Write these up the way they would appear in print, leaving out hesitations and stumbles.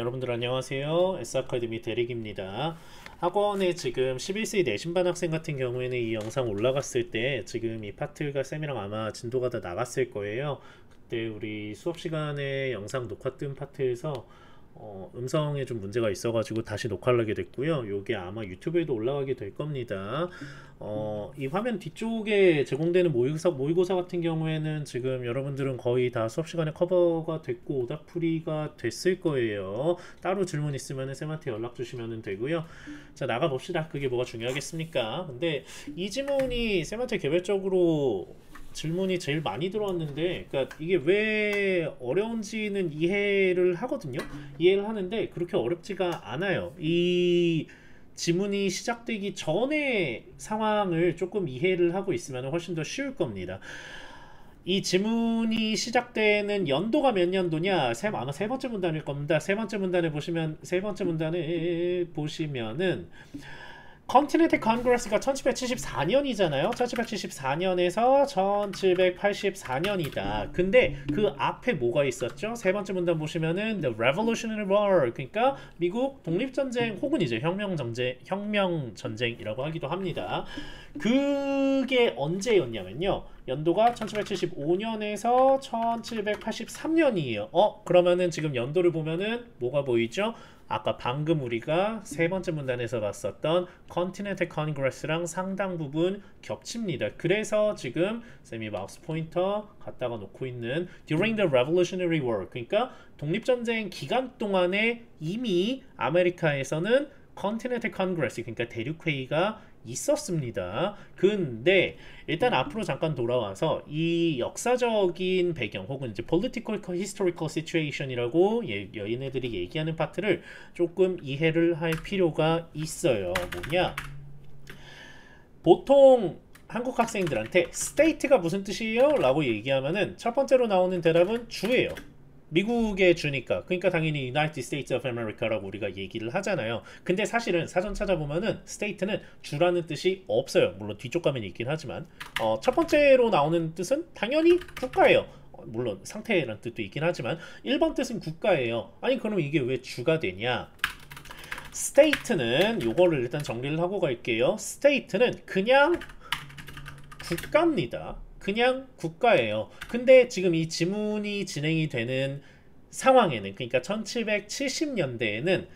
여러분들 안녕하세요. S아카데미 대릭입니다. 학원에 지금 11세 내신반 학생 같은 경우에는 이 영상 올라갔을 때 지금 이 파트가 쌤이랑 아마 진도가 다 나갔을 거예요. 그때 우리 수업 시간에 영상 녹화 뜬 파트에서 음성에 좀 문제가 있어가지고 다시 녹화를 하게 됐고요. 요게 아마 유튜브에도 올라가게 될 겁니다. 이 화면 뒤쪽에 제공되는 모의고사 같은 경우에는 지금 여러분들은 거의 다 수업 시간에 커버가 됐고 오답풀이가 됐을 거예요. 따로 질문 있으면 쌤한테 연락 주시면 되고요. 자, 나가 봅시다. 그게 뭐가 중요하겠습니까? 근데 이 질문이 쌤한테 개별적으로 질문이 제일 많이 들어왔는데, 그러니까 이게 왜 어려운지는 이해를 하거든요. 이해를 하는데 그렇게 어렵지가 않아요. 이 지문이 시작되기 전에 상황을 조금 이해를 하고 있으면 훨씬 더 쉬울 겁니다. 이 지문이 시작되는 연도가 몇 년도냐? 아마 세 번째 문단일 겁니다. 세 번째 문단에 보시면은 컨티넨탈 컨그레스가 1774년이잖아요. 1774년에서 1784년이다. 근데 그 앞에 뭐가 있었죠? 세 번째 문단 보시면은 The Revolutionary War, 그러니까 미국 독립전쟁 혹은 이제 혁명전쟁이라고 하기도 합니다. 그게 언제였냐면요. 연도가 1775년에서 1783년이에요. 그러면은 지금 연도를 보면은 뭐가 보이죠? 아까 방금 우리가 세 번째 문단에서 봤었던 컨티넨탈 컨그레스랑 상당 부분 겹칩니다. 그래서 지금 쌤이 마우스 포인터 갖다가 놓고 있는 During the Revolutionary War, 그러니까 독립전쟁 기간 동안에 이미 아메리카에서는 컨티넨탈 컨그레스, 그러니까 대륙회의가 있었습니다. 근데 일단 앞으로 잠깐 돌아와서 이 역사적인 배경 혹은 이제 political historical situation이라고 얘네들이 얘기하는 파트를 조금 이해를 할 필요가 있어요. 뭐냐? 보통 한국 학생들한테 state가 무슨 뜻이에요? 라고 얘기하면은 첫 번째로 나오는 대답은 주예요. 미국의 주니까, 그러니까 당연히 United States of America라고 우리가 얘기를 하잖아요. 근데 사실은 사전 찾아보면은 state는 주라는 뜻이 없어요. 물론 뒤쪽 가면 있긴 하지만 첫 번째로 나오는 뜻은 당연히 국가예요. 물론 상태라는 뜻도 있긴 하지만 1번 뜻은 국가예요. 아니 그럼 이게 왜 주가 되냐? state는 요거를 일단 정리를 하고 갈게요. state는 그냥 국가입니다. 그냥 국가예요. 근데 지금 이 지문이 진행이 되는 상황에는, 그러니까 1770년대에는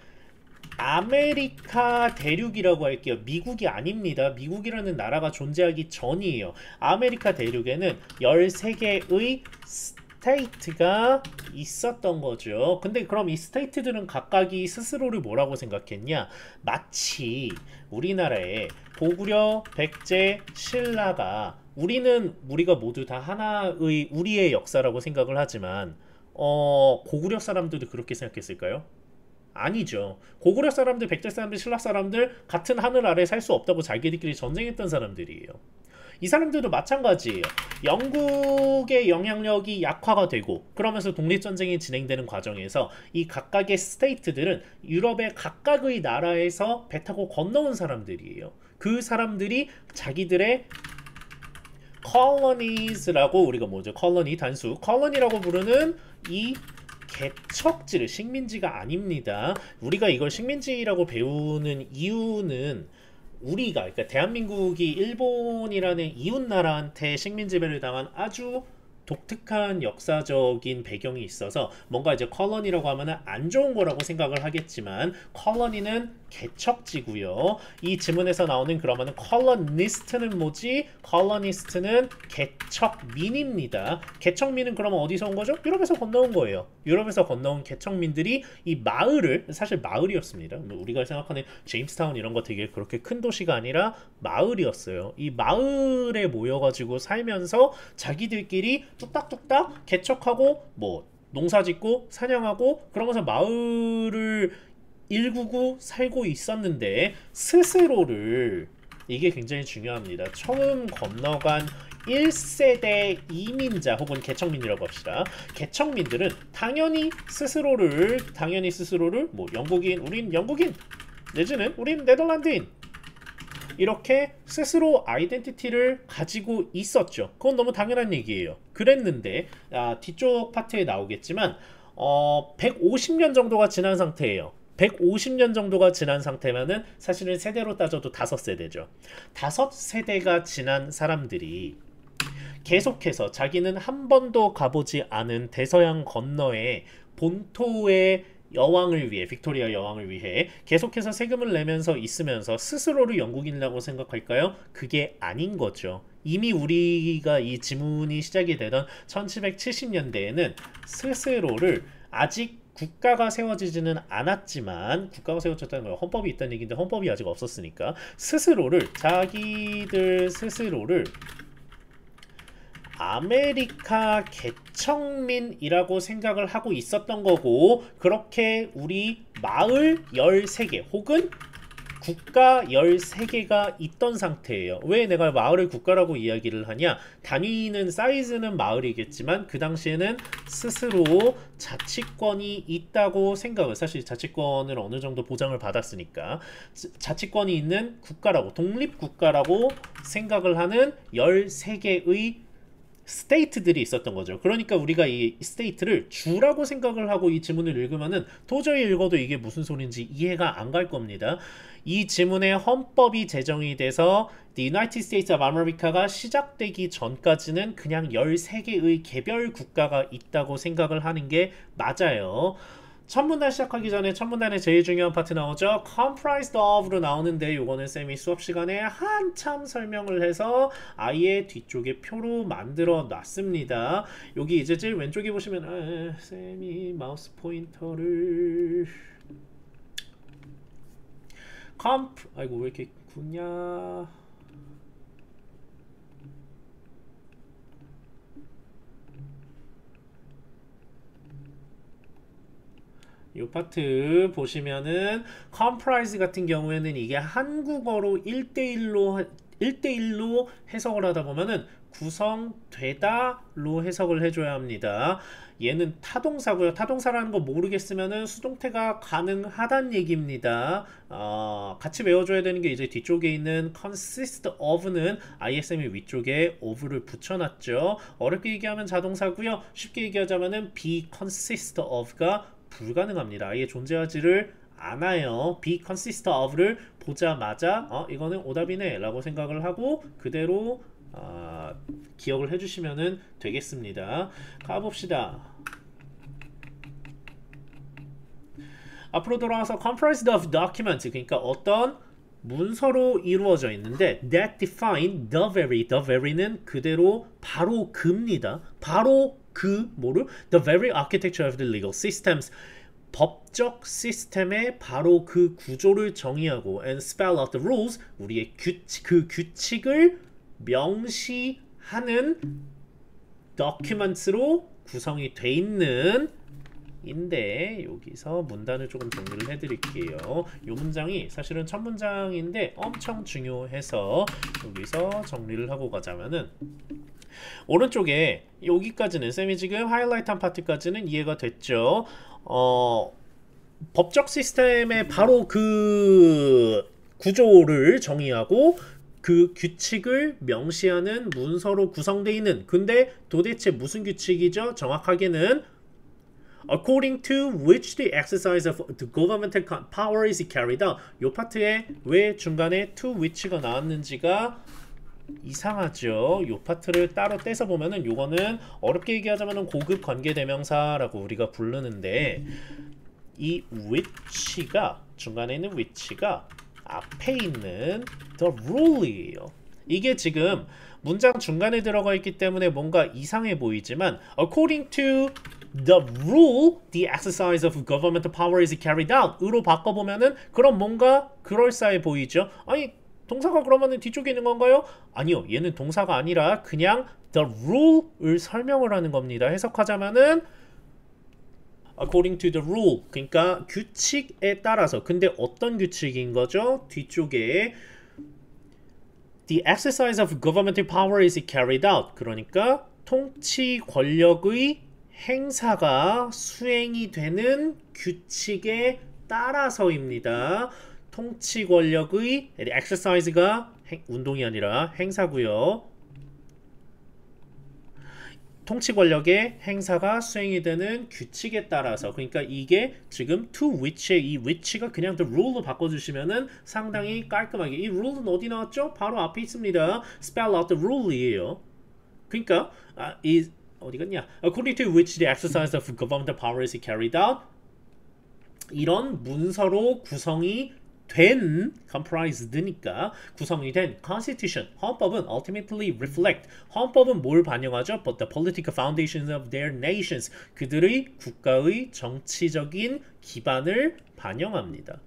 아메리카 대륙이라고 할게요. 미국이 아닙니다. 미국이라는 나라가 존재하기 전이에요. 아메리카 대륙에는 13개의 스테이트가 있었던 거죠. 근데 그럼 이 스테이트들은 각각이 스스로를 뭐라고 생각했냐? 마치 우리나라의 고구려, 백제, 신라가 우리가 모두 다 하나의 우리의 역사라고 생각을 하지만 고구려 사람들도 그렇게 생각했을까요? 아니죠. 고구려 사람들, 백제 사람들, 신라 사람들 같은 하늘 아래 살 수 없다고 자기들끼리 전쟁했던 사람들이에요. 이 사람들도 마찬가지예요. 영국의 영향력이 약화가 되고 그러면서 독립전쟁이 진행되는 과정에서 이 각각의 스테이트들은 유럽의 각각의 나라에서 배 타고 건너온 사람들이에요. 그 사람들이 자기들의 colonies라고, 우리가 뭐죠? 컬러니 단수 컬러니라고 부르는 이 개척지를, 식민지가 아닙니다. 우리가 이걸 식민지라고 배우는 이유는 우리가, 그러니까 대한민국이 일본이라는 이웃나라한테 식민지배를 당한 아주 독특한 역사적인 배경이 있어서 뭔가 이제 컬러니라고 하면은 안 좋은 거라고 생각을 하겠지만 컬러니는 개척지고요. 이 지문에서 나오는 그러면은 컬러니스트는 뭐지? 컬러니스트는 개척민입니다. 개척민은 그러면 어디서 온 거죠? 유럽에서 건너온 거예요. 유럽에서 건너온 개척민들이 이 마을을, 사실 마을이었습니다. 우리가 생각하는 제임스타운 이런 거 되게 그렇게 큰 도시가 아니라 마을이었어요. 이 마을에 모여가지고 살면서 자기들끼리 뚝딱뚝딱 개척하고 뭐 농사짓고 사냥하고 그러면서 마을을 일구고 살고 있었는데 스스로를, 이게 굉장히 중요합니다. 처음 건너간 1세대 이민자 혹은 개척민이라고 합시다. 개척민들은 당연히 스스로를 뭐 영국인, 우린 영국인 내지는 우린 네덜란드인 이렇게 스스로 아이덴티티를 가지고 있었죠. 그건 너무 당연한 얘기예요. 그랬는데 뒤쪽 파트에 나오겠지만 150년 정도가 지난 상태예요. 150년 정도가 지난 상태면은 사실은 세대로 따져도 5세대죠. 5세대가 지난 사람들이 계속해서 자기는 한 번도 가보지 않은 대서양 건너에 본토의 여왕을 위해, 빅토리아 여왕을 위해 계속해서 세금을 내면서 있으면서 스스로를 영국인이라고 생각할까요? 그게 아닌 거죠. 이미 우리가 이 지문이 시작이 되던 1770년대에는 스스로를 아직 국가가 세워지지는 않았지만, 국가가 세워졌다는 건 헌법이 있다는 얘기인데 헌법이 아직 없었으니까 자기들 스스로를 아메리카 개척민이라고 생각을 하고 있었던 거고, 그렇게 우리 마을 13개 혹은 국가 13개가 있던 상태예요. 왜 내가 마을을 국가라고 이야기를 하냐? 단위는 사이즈는 마을이겠지만 그 당시에는 스스로 자치권이 있다고 생각을, 사실 자치권을 어느 정도 보장을 받았으니까 자치권이 있는 국가라고, 독립국가라고 생각을 하는 13개의 스테이트들이 있었던 거죠. 그러니까 우리가 이 스테이트를 주라고 생각을 하고 이 지문을 읽으면은 도저히 읽어도 이게 무슨 소린지 이해가 안 갈 겁니다. 이 지문에 헌법이 제정이 돼서 The United States of America가 시작되기 전까지는 그냥 13개의 개별 국가가 있다고 생각을 하는 게 맞아요. 첫문단 시작하기 전에 첫문단의 제일 중요한 파트 나오죠. comprised of로 나오는데 요거는 쌤이 수업 시간에 한참 설명을 해서 아예 뒤쪽에 표로 만들어 놨습니다. 여기 이제 제일 왼쪽에 보시면 쌤이 마우스 포인터를 아이고 왜 이렇게 굳냐. 이 파트 보시면은 comprise 같은 경우에는 이게 한국어로 1대1로 해석을 하다 보면은 구성되다로 해석을 해줘야 합니다. 얘는 타동사고요. 타동사라는 거 모르겠으면은 수동태가 가능하단 얘기입니다. 같이 외워줘야 되는 게 이제 뒤쪽에 있는 consist of는 ISM이 위쪽에 of를 붙여놨죠. 어렵게 얘기하면 자동사고요. 쉽게 얘기하자면은 be consist of가 불가능합니다. 아예 존재하지를 않아요. be consist of를 보자마자 이거는 오답이네 라고 생각을 하고 그대로 기억을 해주시면 되겠습니다. 가봅시다. 앞으로 돌아와서 comprised of document, 그러니까 어떤 문서로 이루어져 있는데 that define the very는 그대로 바로 그입니다. 바로 그 뭐를? The very architecture of the legal systems, 법적 시스템의 바로 그 구조를 정의하고 and spell out the rules, 우리의 그 규칙을 명시하는 documents로 구성이 돼 있는 인데, 여기서 문단을 조금 정리를 해드릴게요. 이 문장이 사실은 첫 문장인데 엄청 중요해서 여기서 정리를 하고 가자면은, 오른쪽에 여기까지는 쌤이 지금 하이라이트한 파트까지는 이해가 됐죠. 법적 시스템의 바로 그 구조를 정의하고 그 규칙을 명시하는 문서로 구성되어 있는, 근데 도대체 무슨 규칙이죠? 정확하게는 according to which the exercise of the governmental power is carried out. 이 파트에 왜 중간에 to which가 나왔는지가 이상하죠. 이 파트를 따로 떼서 보면은 요거는 어렵게 얘기하자면 고급 관계대명사라고 우리가 부르는데, 이 which가 중간에 있는 which가 앞에 있는 the rule이에요. 이게 지금 문장 중간에 들어가 있기 때문에 뭔가 이상해 보이지만 according to the rule, the exercise of governmental power is carried out 으로 바꿔보면은 그럼 뭔가 그럴싸해 보이죠. 아니 동사가 그러면은 뒤쪽에 있는 건가요? 아니요, 얘는 동사가 아니라 그냥 the rule을 설명을 하는 겁니다. 해석하자면은 according to the rule, 그러니까 규칙에 따라서. 근데 어떤 규칙인 거죠? 뒤쪽에 the exercise of governmental power is carried out, 그러니까 통치 권력의 행사가 수행이 되는 규칙에 따라서입니다. 통치 권력의 exercise가 운동이 아니라 행사고요. 통치 권력의 행사가 수행이 되는 규칙에 따라서 그러니까 이게 지금 to which의 이 which가 그냥 the rule로 바꿔주시면은 상당히 깔끔하게 이 rule은 어디 나왔죠? 바로 앞에 있습니다. spell out the rule이에요. 그러니까 이 어디 갔냐? According to which the exercise of governmental power is carried out 이런 문서로 구성이 된 comprised니까 구성이 된 constitution 헌법은 ultimately reflect 헌법은 뭘 반영하죠? But the political foundations of their nations 그들의 국가의 정치적인 기반을 반영합니다.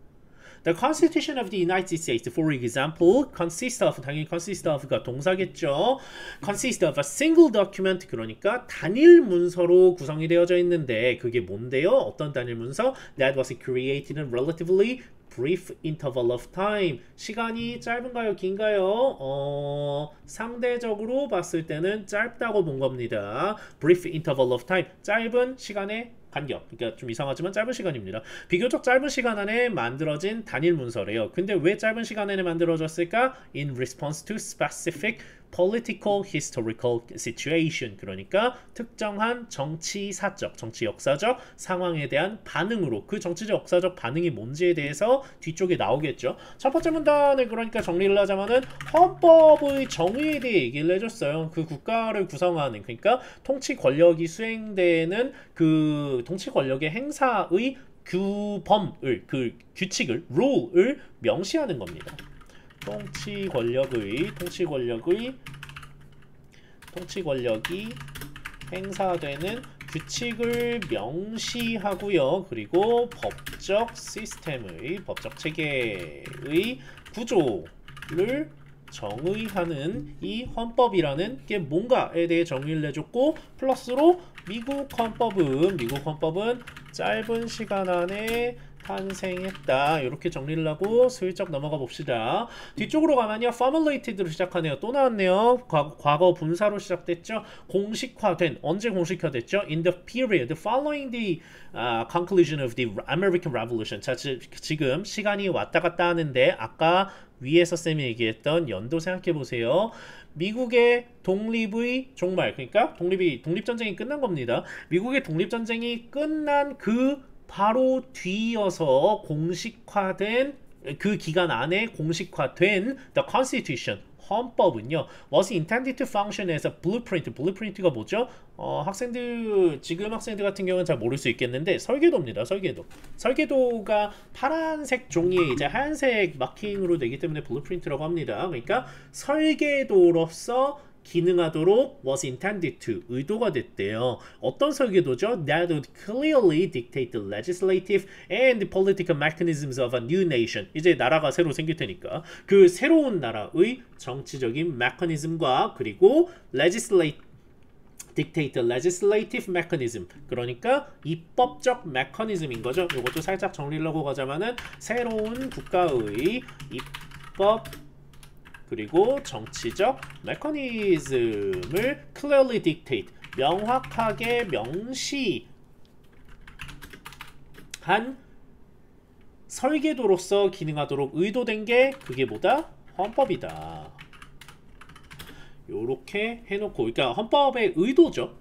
The Constitution of the United States, for example, consists of 당연히 consist of가 동사겠죠. Consists of a single document 그러니까 단일 문서로 구성이 되어져 있는데 그게 뭔데요? 어떤 단일 문서? That was created in relatively brief interval of time. 시간이 짧은가요? 긴가요? 상대적으로 봤을 때는 짧다고 본 겁니다. Brief interval of time. 짧은 시간의 간격. 그러니까 좀 이상하지만 짧은 시간입니다. 비교적 짧은 시간 안에 만들어진 단일 문서래요. 근데 왜 짧은 시간 안에 만들어졌을까? In response to specific political historical situation 그러니까 특정한 정치사적, 정치 역사적 상황에 대한 반응으로 그 정치적 역사적 반응이 뭔지에 대해서 뒤쪽에 나오겠죠. 첫 번째 문단을 그러니까 정리를 하자면은 헌법의 정의에 대해 얘기를 해줬어요. 그 국가를 구성하는 그러니까 통치 권력이 수행되는 그 통치 권력의 행사의 규범을 그 규칙을 rule을 명시하는 겁니다. 통치 권력이 행사되는 규칙을 명시하고요. 그리고 법적 시스템의 법적 체계의 구조를 정의하는 이 헌법이라는 게 뭔가에 대해 정의를 내줬고 플러스로 미국 헌법은 짧은 시간 안에 탄생했다. 이렇게 정리를 하고 슬쩍 넘어가 봅시다. 뒤쪽으로 가면요. formulated로 시작하네요. 또 나왔네요. 과거 분사로 시작됐죠. 공식화된. 언제 공식화됐죠? In the period following the conclusion of the American Revolution. 자, 지금 시간이 왔다 갔다 하는데 아까 위에서 쌤이 얘기했던 연도 생각해 보세요. 미국의 독립의 종말. 그러니까 독립전쟁이 끝난 겁니다. 미국의 독립전쟁이 끝난 그 바로 뒤이어서 공식화된 그 기간 안에 공식화된 The Constitution 헌법은요 was intended to function as a blueprint. blueprint가 뭐죠? 지금 학생들 같은 경우는 잘 모를 수 있겠는데 설계도입니다. 설계도가 파란색 종이에 이제 하얀색 마킹으로 되기 때문에 blueprint라고 합니다. 그러니까 설계도로서 기능하도록 was intended to 의도가 됐대요. 어떤 설계도죠? That would clearly dictate the legislative and the political mechanisms of a new nation. 이제 나라가 새로 생길 테니까 그 새로운 나라의 정치적인 메커니즘과 그리고 dictate the legislative mechanism. 그러니까 입법적 메커니즘인 거죠. 이것도 살짝 정리를 하고 가자면은 새로운 국가의 입법 그리고 정치적 메커니즘을 clearly dictate, 명확하게 명시한 설계도로서 기능하도록 의도된 게 그게 뭐다? 헌법이다. 요렇게 해놓고 그러니까 헌법의 의도죠.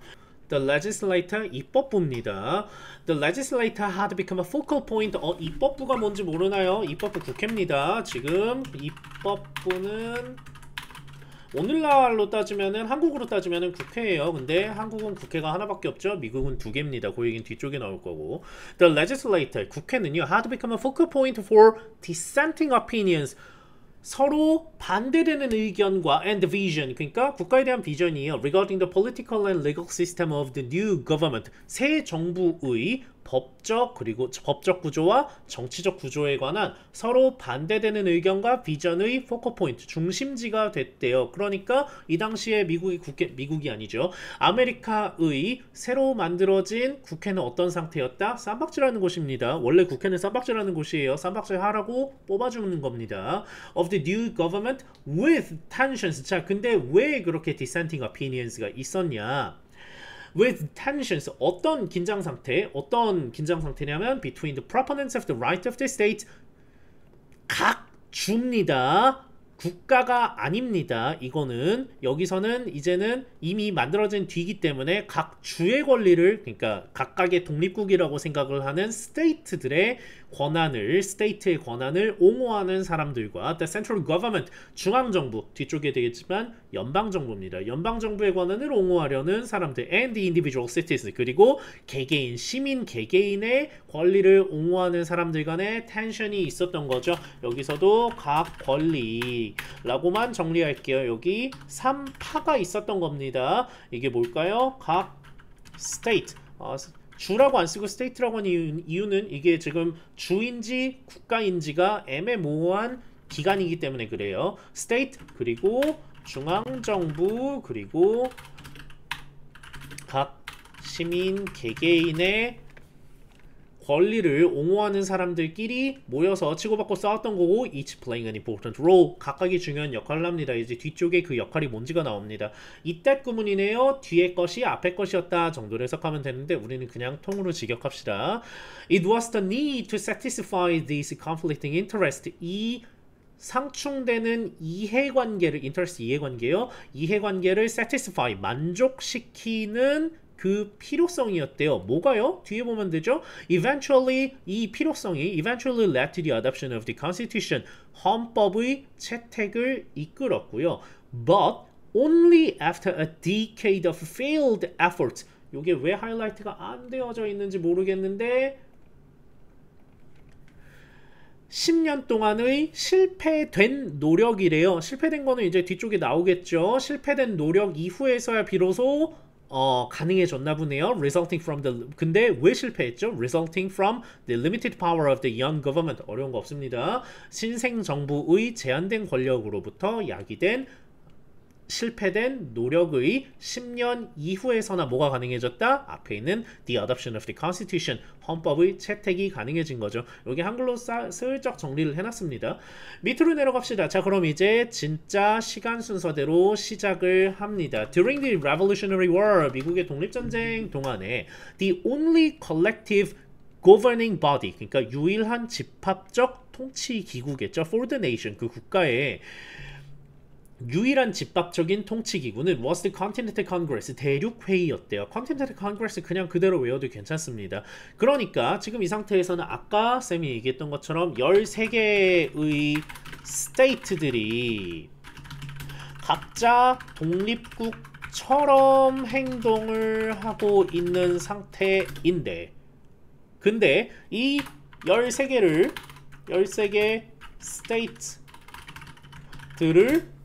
The legislator 입법부입니다. The legislator had become a focal point. 입법부가 뭔지 모르나요? 입법부 국회입니다. 지금 입법부는 오늘날로 따지면은 한국으로 따지면은 국회예요. 근데 한국은 국회가 하나밖에 없죠. 미국은 두 개입니다. 그 얘기는 뒤쪽에 나올 거고. The legislator 국회는요 had become a focal point for dissenting opinions. 서로 반대되는 의견과 and vision 그러니까 국가에 대한 비전이에요. Regarding the political and legal system of the new government 새 정부의 법적 그리고 법적 구조와 정치적 구조에 관한 서로 반대되는 의견과 비전의 포커 포인트 중심지가 됐대요. 그러니까 이 당시에 미국이 아니죠. 아메리카의 새로 만들어진 국회는 어떤 상태였다? 쌈박질하는 곳입니다. 원래 국회는 쌈박질하는 곳이에요. 쌈박질 하라고 뽑아주는 겁니다. Of the new government with tensions. 자, 근데 왜 그렇게 dissenting opinions가 있었냐? With tensions 어떤 긴장 상태냐면 between the proponents of the right of the state 각 주입니다. 국가가 아닙니다. 이거는 여기서는 이제는 이미 만들어진 뒤이기 때문에 각 주의 권리를, 그러니까 각각의 독립국이라고 생각을 하는 스테이트들의 권한을, 스테이트의 권한을 옹호하는 사람들과 the central government, 중앙정부, 뒤쪽에 되겠지만 연방정부입니다. 연방정부의 권한을 옹호하려는 사람들 and the individual citizens, 그리고 개개인, 시민 개개인의 권리를 옹호하는 사람들 간의 텐션이 있었던 거죠. 여기서도 각 권리라고만 정리할게요. 여기 3파가 있었던 겁니다. 이게 뭘까요? 각 state, 주라고 안 쓰고 state라고 하는 이유는 이게 지금 주인지 국가인지가 애매모호한 기간이기 때문에 그래요. state, 그리고 중앙정부, 그리고 각 시민 개개인의 권리를 옹호하는 사람들끼리 모여서 치고받고 싸웠던 거고, each playing an important role, 각각이 중요한 역할을 합니다. 이제 뒤쪽에 그 역할이 뭔지가 나옵니다. 이때 구문이네요. 뒤에 것이 앞에 것이었다 정도로 해석하면 되는데 우리는 그냥 통으로 직역합시다. It was the need to satisfy these conflicting interests. 이 상충되는 이해관계를, interest 이해관계요. 이해관계를 satisfy, 만족시키는 그 필요성이었대요. 뭐가요? 뒤에 보면 되죠. Eventually, 이 필요성이 eventually led to the adoption of the Constitution, 헌법의 채택을 이끌었고요. But only after a decade of failed efforts. 이게 왜 하이라이트가 안 되어져 있는지 모르겠는데 10년 동안의 실패된 노력이래요. 실패된 거는 이제 뒤쪽에 나오겠죠. 실패된 노력 이후에서야 비로소 가능해졌나 보네요. Resulting from the, 근데 왜 실패했죠? Resulting from the limited power of the young government. 어려운 거 없습니다. 신생 정부의 제한된 권력으로부터 야기된 실패된 노력의 10년 이후에서나 뭐가 가능해졌다? 앞에 있는 the adoption of the constitution, 헌법의 채택이 가능해진 거죠. 여기 한글로 슬쩍 정리를 해놨습니다. 밑으로 내려갑시다. 자, 그럼 이제 진짜 시간 순서대로 시작을 합니다. During the Revolutionary War, 미국의 독립전쟁 동안에 the only collective governing body, 그러니까 유일한 집합적 통치 기구겠죠. For the nation, 그 국가의 유일한 집합적인 통치기구는 was the Continental Congress, 대륙회의였대요. Continental Congress 그냥 그대로 외워도 괜찮습니다. 그러니까 지금 이 상태에서는 아까 쌤이 얘기했던 것처럼 13개의 스테이트들이 각자 독립국처럼 행동을 하고 있는 상태인데, 근데 이 13개 스테이트들을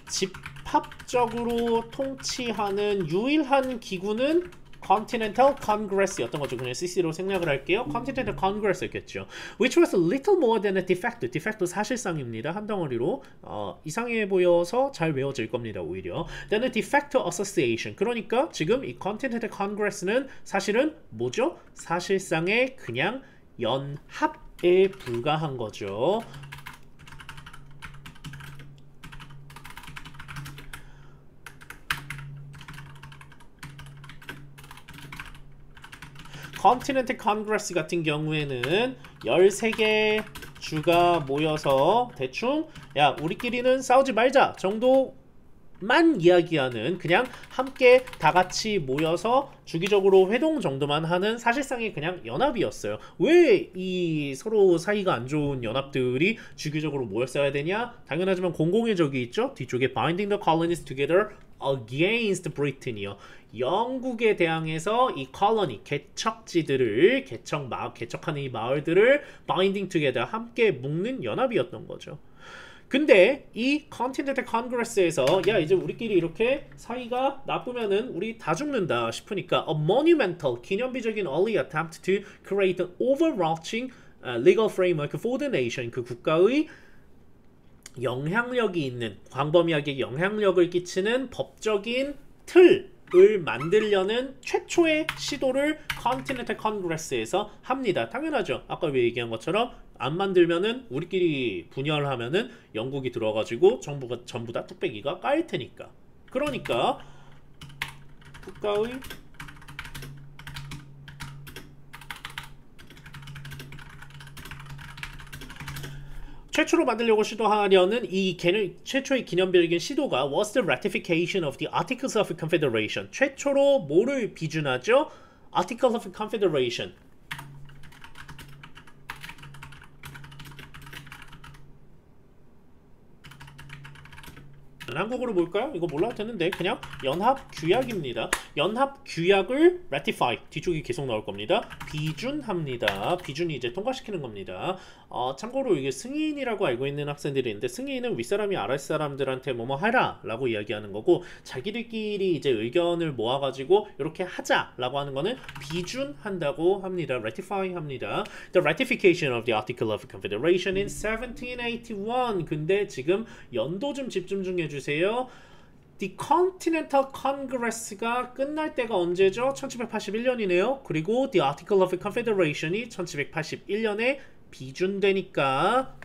집합적으로 통치하는 유일한 기구는 Continental Congress였던 거죠. 그냥 CC로 생략을 할게요. Continental Congress였겠죠. Which was a little more than a de facto. de facto 사실상입니다. 한 덩어리로 이상해 보여서 잘 외워질 겁니다. 오히려 than a de facto association. 그러니까 지금 이 Continental Congress는 사실은 뭐죠? 사실상의 그냥 연합에 불과한 거죠. Continental Congress 같은 경우에는 13개 주가 모여서 대충 야 우리끼리는 싸우지 말자 정도만 이야기하는, 그냥 함께 다 같이 모여서 주기적으로 회동 정도만 하는 사실상의 그냥 연합이었어요. 왜 이 서로 사이가 안 좋은 연합들이 주기적으로 모였어야 되냐? 당연하지만 공공의 적이 있죠. 뒤쪽에 Binding the Colonies Together Against Britain이요. 영국에 대항해서 이 콜로니, 개척지들을 개척하는 이 마을들을 binding together, 함께 묶는 연합이었던 거죠. 근데 이 Continental Congress에서 야 이제 우리끼리 이렇게 사이가 나쁘면은 우리 다 죽는다 싶으니까 a monumental, 기념비적인 early attempt to create an overarching legal framework for the nation, 그 국가의 영향력이 있는, 광범위하게 영향력을 끼치는 법적인 틀을 만들려는 최초의 시도를 Continental Congress에서 합니다. 당연하죠. 아까 왜 얘기한 것처럼 안 만들면은 우리끼리 분열하면은 영국이 들어가지고 정부가 전부 다 뚝배기가 까일 테니까. 그러니까 국가의 최초로 만들려고 시도하려는 이 최초의 기념비적인 시도가 was the ratification of the Articles of Confederation. 최초로 뭐를 비준하죠? Articles of Confederation. 한국어로 뭘까요? 이거 몰라도 되는데 그냥 연합규약입니다. 연합규약을 ratify 뒤쪽이 계속 나올 겁니다. 비준합니다. 비준이 이제 통과시키는 겁니다. 참고로 이게 승인이라고 알고 있는 학생들이 있는데 승인은 윗사람이 아랫사람들한테 뭐뭐 하라 라고 이야기하는 거고 자기들끼리 이제 의견을 모아가지고 이렇게 하자 라고 하는 거는 비준한다고 합니다. ratify 합니다. The ratification of the Article of Confederation in 1781. 근데 지금 연도 좀 집중 좀 해주세요. The Continental Congress가 끝날 때가 언제죠? 1781년이네요. 그리고 The Article of Confederation이 1781년에 비준되니까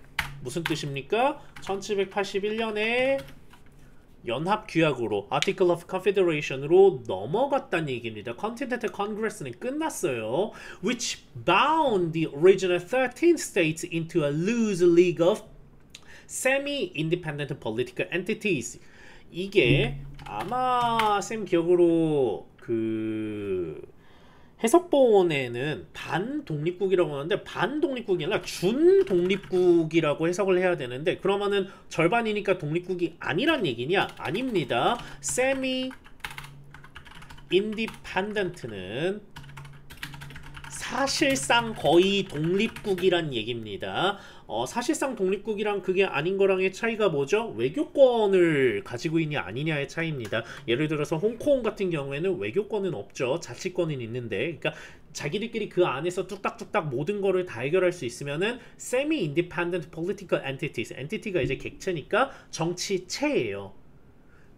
무슨 뜻입니까? 1781년에 연합규약으로 Article of Confederation으로 넘어갔다는 얘기입니다. Continental Congress는 끝났어요. Which bound the original 13 states into a loose league of semi-independent political entities. 이게 아마 쌤 기억으로 그 해석본에는 반독립국이라고 하는데 반독립국이 아니라 준독립국이라고 해석을 해야 되는데 그러면은 절반이니까 독립국이 아니란 얘기냐? 아닙니다. semi-independent는 사실상 거의 독립국이란 얘기입니다. 사실상 독립국이랑 그게 아닌 거랑의 차이가 뭐죠? 외교권을 가지고 있냐 아니냐의 차이입니다. 예를 들어서 홍콩 같은 경우에는 외교권은 없죠. 자치권은 있는데 그러니까 자기들끼리 그 안에서 뚝딱뚝딱 모든 거를 다 해결할 수 있으면은 semi-independent political entities, entity가 이제 객체니까 정치체예요.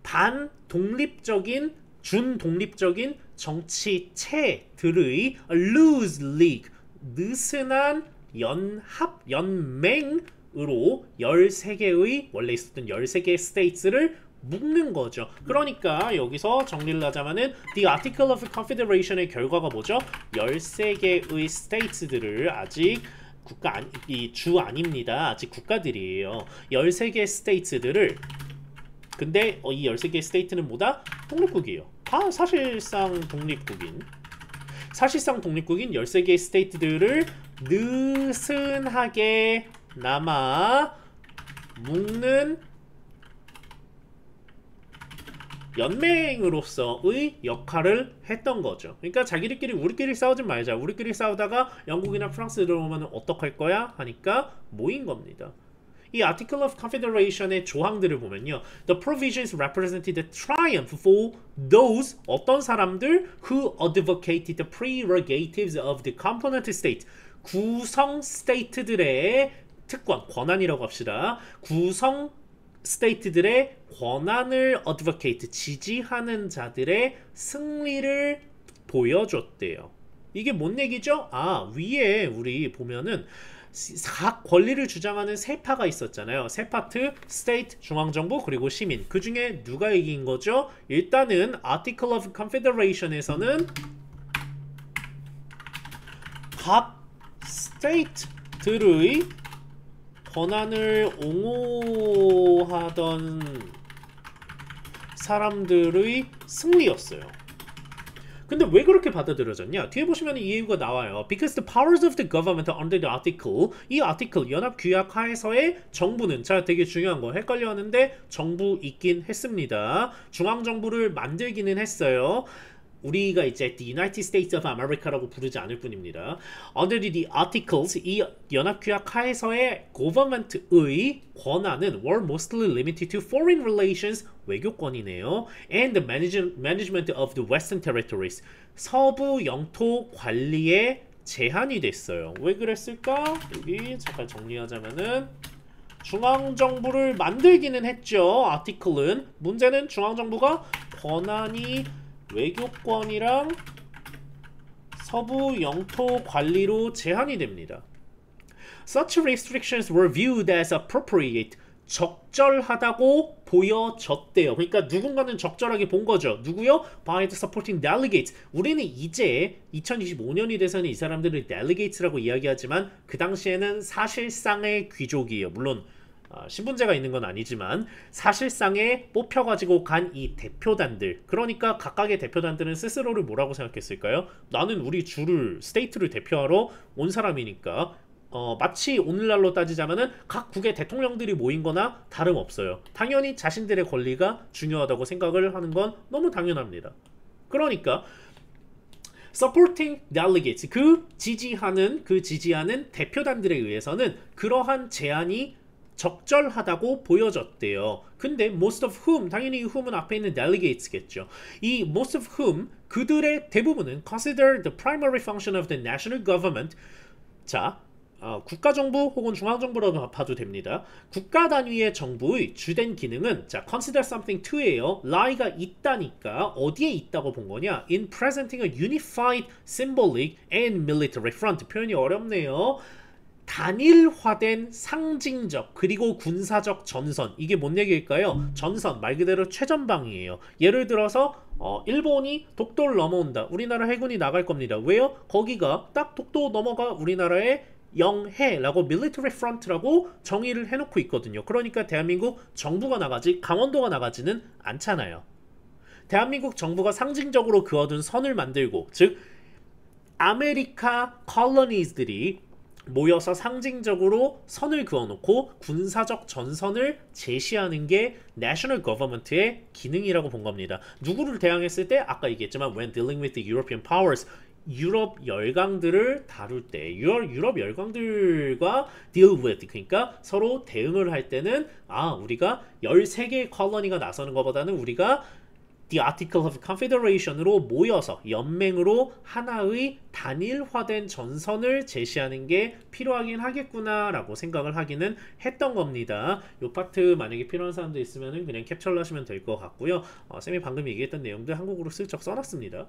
반독립적인 준독립적인 정치체들의 loose league, 느슨한 연합, 연맹으로 13개의 원래 있었던 13개의 states를 묶는 거죠. 그러니까 여기서 정리를 하자면은 The Article of Confederation의 결과가 뭐죠? 13개의 states들을 아직 주 아닙니다. 아직 국가들이에요. 13개 states들을 근데 이 13개 스테이트는 뭐다? 독립국이에요. 사실상 독립국인 13개 스테이트들을 느슨하게 남아 묶는 연맹으로서의 역할을 했던 거죠. 그러니까 자기들끼리 우리끼리 싸우지 말자. 우리끼리 싸우다가 영국이나 프랑스 들어오면 어떡할 거야? 하니까 모인 겁니다. 이 Article of Confederation의 조항들을 보면요. The provisions represented the triumph for those 어떤 사람들 who advocated the prerogatives of the component state. 구성 스테이트들의 특권, 권한이라고 합시다. 구성 스테이트들의 권한을 advocate, 지지하는 자들의 승리를 보여줬대요. 이게 뭔 얘기죠? 위에 우리 보면은 각 권리를 주장하는 세 파가 있었잖아요. 세 파트, 스테이트, 중앙정부, 그리고 시민. 그 중에 누가 이긴 거죠? 일단은 Article of Confederation에서는 각 스테이트들의 권한을 옹호하던 사람들의 승리였어요. 근데 왜 그렇게 받아들여졌냐? 뒤에 보시면 이 이유가 나와요. Because the powers of the government under the article, 이 article 연합규약 하에서의 정부는 되게 중요한 거 헷갈려 하는데 정부 있긴 했습니다. 중앙정부를 만들기는 했어요. 우리가 이제 the United States of America라고 부르지 않을 뿐입니다. Under the articles, 이 연합규약 하에서의 government의 권한은 were mostly limited to foreign relations, 외교권이네요. And the management of the Western territories, 서부 영토 관리에 제한이 됐어요. 왜 그랬을까? 여기 잠깐 정리하자면은 중앙정부를 만들기는 했죠. 아티클은. 문제는 중앙정부가 권한이 외교권이랑 서부 영토 관리로 제한이 됩니다. Such restrictions were viewed as appropriate. 적절하다고 보여졌대요. 그러니까 누군가는 적절하게 본 거죠. 누구요? By the supporting delegates. 우리는 이제 2025년이 돼서는 이 사람들을 delegates라고 이야기하지만 그 당시에는 사실상의 귀족이에요. 물론 신분제가 있는 건 아니지만 사실상에 뽑혀가지고 간 이 대표단들, 그러니까 각각의 대표단들은 스스로를 뭐라고 생각했을까요? 나는 우리 주를 스테이트를 대표하러 온 사람이니까 마치 오늘날로 따지자면은 각 국의 대통령들이 모인 거나 다름없어요. 당연히 자신들의 권리가 중요하다고 생각을 하는 건 너무 당연합니다. 그러니까 supporting delegates, 그 지지하는 대표단들에 의해서는 그러한 제안이 적절하다고 보여졌대요. 근데 most of whom, 당연히 이 whom은 앞에 있는 delegates겠죠. 이 most of whom, 그들의 대부분은 consider the primary function of the national government. 자, 국가정부 혹은 중앙정부라고 봐도 됩니다. 국가 단위의 정부의 주된 기능은 자, consider something to예요. lie가 있다니까 어디에 있다고 본 거냐? In presenting a unified symbolic and military front. 표현이 어렵네요. 단일화된 상징적 그리고 군사적 전선, 이게 뭔 얘기일까요? 전선 말 그대로 최전방이에요. 예를 들어서 일본이 독도를 넘어온다. 우리나라 해군이 나갈 겁니다. 왜요? 거기가 딱 독도 넘어가 우리나라의 영해라고 military front라고 정의를 해놓고 있거든요. 그러니까 대한민국 정부가 나가지 강원도가 나가지는 않잖아요. 대한민국 정부가 상징적으로 그어둔 선을 만들고, 즉 아메리카 콜로니즈들이 모여서 상징적으로 선을 그어놓고 군사적 전선을 제시하는 게 national government의 기능이라고 본 겁니다. 누구를 대항했을 때 아까 얘기했지만 when dealing with the European powers, 유럽 열강들을 다룰 때, 유럽 열강들과 deal with, 그러니까 서로 대응을 할 때는 우리가 13개의 콜로니가 나서는 것보다는 우리가 The Article of Confederation으로 모여서 연맹으로 하나의 단일화된 전선을 제시하는 게 필요하긴 하겠구나 라고 생각을 하기는 했던 겁니다. 이 파트 만약에 필요한 사람도 있으면 그냥 캡처를 하시면 될 것 같고요. 쌤이 방금 얘기했던 내용들 한국어로 슬쩍 써놨습니다.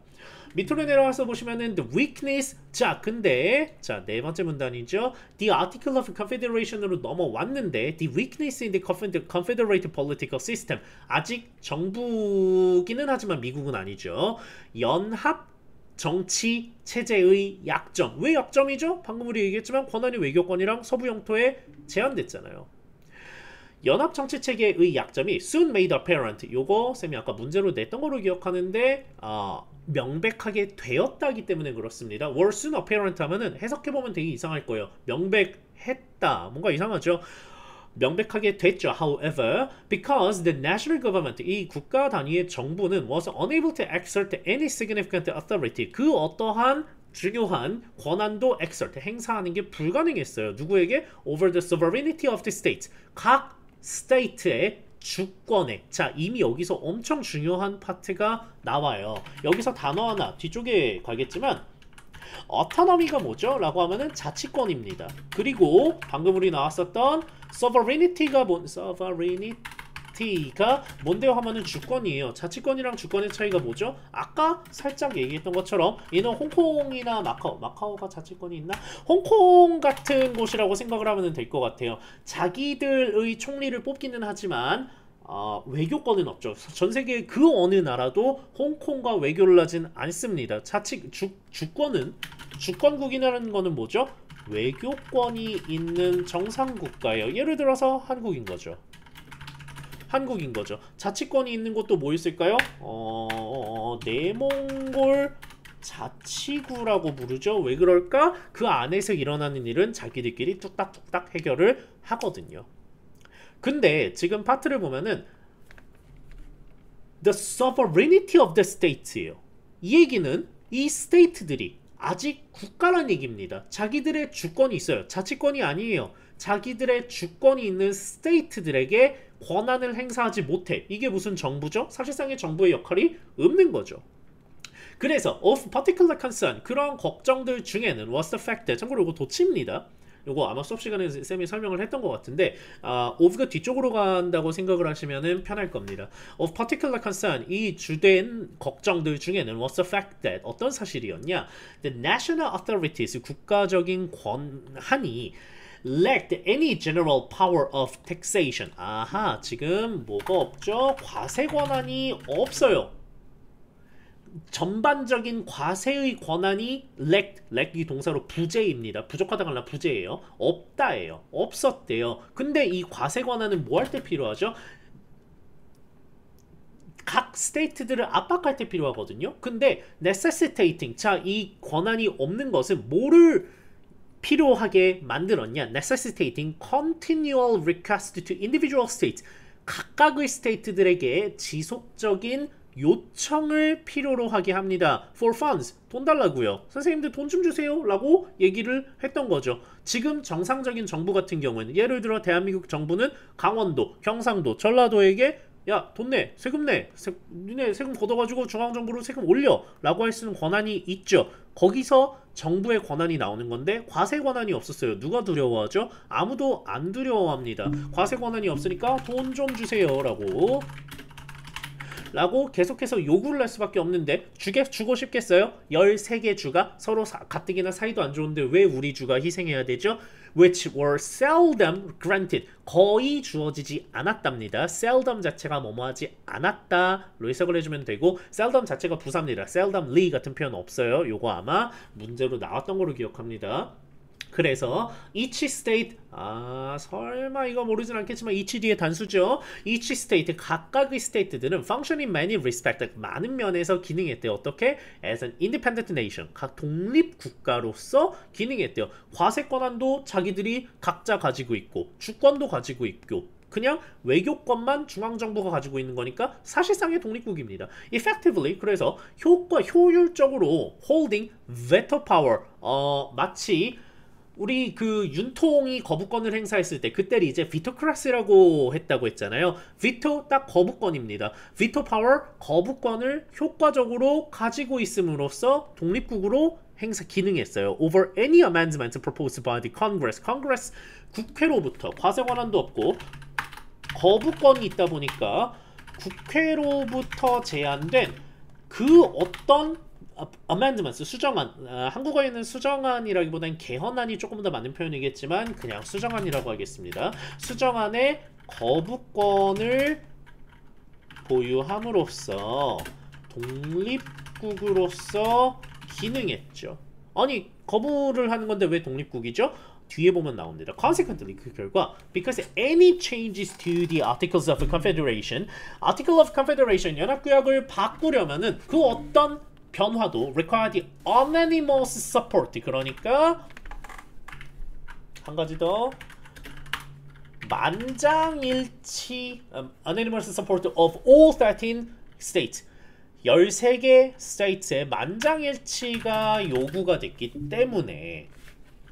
밑으로 내려와서 보시면은 the weakness. 자, 근데 네 번째 문단이죠. The Article of Confederation으로 넘어왔는데 the weakness in the Confederate political system. 아직 정부기는 하지만 미국은 아니죠. 연합 정치 체제의 약점. 왜 약점이죠? 방금 우리 얘기했지만 권한이 외교권이랑 서부 영토에 제한됐잖아요. 연합 정치 체계의 약점이 soon made apparent. 요거 쌤이 아까 문제로 냈던 거로 기억하는데 명백하게 되었다기 때문에 그렇습니다. were soon apparent 하면은 해석해보면 되게 이상할 거예요. 명백했다. 뭔가 이상하죠? 명백하게 됐죠. However, because the national government, 이 국가 단위의 정부는 was unable to exert any significant authority, 그 어떠한 중요한 권한도 exert, 행사하는 게 불가능했어요. 누구에게? Over the sovereignty of the states, 각 스테이트의 주권에. 자, 이미 여기서 엄청 중요한 파트가 나와요. 여기서 단어 하나 뒤쪽에 가겠지만 autonomy가 뭐죠? 라고 하면은 자치권입니다. 그리고 방금 우리 나왔었던 sovereignty가 뭔데요? 하면은 주권이에요. 자치권이랑 주권의 차이가 뭐죠? 아까 살짝 얘기했던 것처럼 이는 홍콩이나 마카오가 자치권이 있나? 홍콩 같은 곳이라고 생각을 하면 될 것 같아요. 자기들의 총리를 뽑기는 하지만 외교권은 없죠. 전 세계 그 어느 나라도 홍콩과 외교를 하진 않습니다. 주권국이라는 거는 뭐죠? 외교권이 있는 정상국가예요. 예를 들어서 한국인 거죠. 자치권이 있는 곳도 뭐 있을까요? 내몽골 자치구라고 부르죠. 왜 그럴까? 그 안에서 일어나는 일은 자기들끼리 뚝딱뚝딱 해결을 하거든요. 근데 지금 파트를 보면은 the sovereignty of the state예요. 이 얘기는 이 스테이트들이 아직 국가란 얘기입니다. 자기들의 주권이 있어요. 자치권이 아니에요. 자기들의 주권이 있는 스테이트들에게 권한을 행사하지 못해. 이게 무슨 정부죠? 사실상의 정부의 역할이 없는 거죠. 그래서 of particular concern, 그런 걱정들 중에는 was the fact, 참고로 이거 도치입니다. 이거 아마 수업 시간에 쌤이 설명을 했던 것 같은데 of가 뒤쪽으로 간다고 생각을 하시면 편할 겁니다. of particular concern, 이 주된 걱정들 중에는 was the fact that, 어떤 사실이었냐? The national authorities, 국가적인 권한이 lacked any general power of taxation. 아하, 지금 뭐가 없죠? 과세 권한이 없어요. 전반적인 과세의 권한이 lack이 동사로 부재입니다. 부족하다가 아니라 부재예요. 없다예요. 없었대요. 근데 이 과세 권한은 뭐 할 때 필요하죠? 각 스테이트들을 압박할 때 필요하거든요. 근데 necessitating, 자, 이 권한이 없는 것은 뭐를 필요하게 만들었냐? necessitating continual request to individual states, 각각의 스테이트들에게 지속적인 요청을 필요로 하게 합니다. For funds, 돈 달라고요. 선생님들 돈 좀 주세요 라고 얘기를 했던 거죠. 지금 정상적인 정부 같은 경우에는 예를 들어 대한민국 정부는 강원도, 경상도, 전라도에게 야, 돈 내, 세금 내, 니네 세금 걷어가지고 중앙정부로 세금 올려 라고 할 수 있는 권한이 있죠. 거기서 정부의 권한이 나오는 건데 과세 권한이 없었어요. 누가 두려워하죠? 아무도 안 두려워합니다. 과세 권한이 없으니까 돈 좀 주세요 라고 계속해서 요구를 할 수밖에 없는데 주고 싶겠어요? 13개 주가 서로 가뜩이나 사이도 안 좋은데 왜 우리 주가 희생해야 되죠? Which were seldom granted, 거의 주어지지 않았답니다. seldom 자체가 뭐뭐하지 않았다로 해석을 해주면 되고, seldom 자체가 부사입니다. seldomly 같은 표현 없어요. 요거 아마 문제로 나왔던 걸로 기억합니다. 그래서 each state, 설마 이거 모르진 않겠지만 each 뒤에 단수죠. each state, 각각의 스테이트들은 function in many respects, 많은 면에서 기능했대요. 어떻게? as an independent nation, 각 독립 국가로서 기능했대요. 과세 권한도 자기들이 각자 가지고 있고 주권도 가지고 있고 그냥 외교권만 중앙정부가 가지고 있는 거니까 사실상의 독립국입니다. Effectively, 그래서 효율적으로 holding veto power, 마치 우리 그 윤통이 거부권을 행사했을 때 그때를 이제 비토크라시라고 했다고 했잖아요. 비토 딱 거부권입니다. 비토 파워, 거부권을 효과적으로 가지고 있음으로써 독립국으로 기능했어요. Over any amendment proposed by the Congress. Congress, 국회로부터 과세 권한도 없고 거부권이 있다 보니까 국회로부터 제안된 그 어떤 amendments, 수정안, 한국어에는 수정안이라기보다는 개헌안이 조금 더 맞는 표현이겠지만 그냥 수정안이라고 하겠습니다. 수정안의 거부권을 보유함으로써 독립국으로서 기능했죠. 아니, 거부를 하는 건데 왜 독립국이죠? 뒤에 보면 나옵니다. Consequently, 그 결과, because any changes to the Articles of Confederation, Article of Confederation, 연합규약을 바꾸려면은 그 어떤 변화도 require the unanimous support, 그러니까 한 가지 더 만장일치 unanimous support of all 13 states, 13개 state의 만장일치가 요구가 됐기 때문에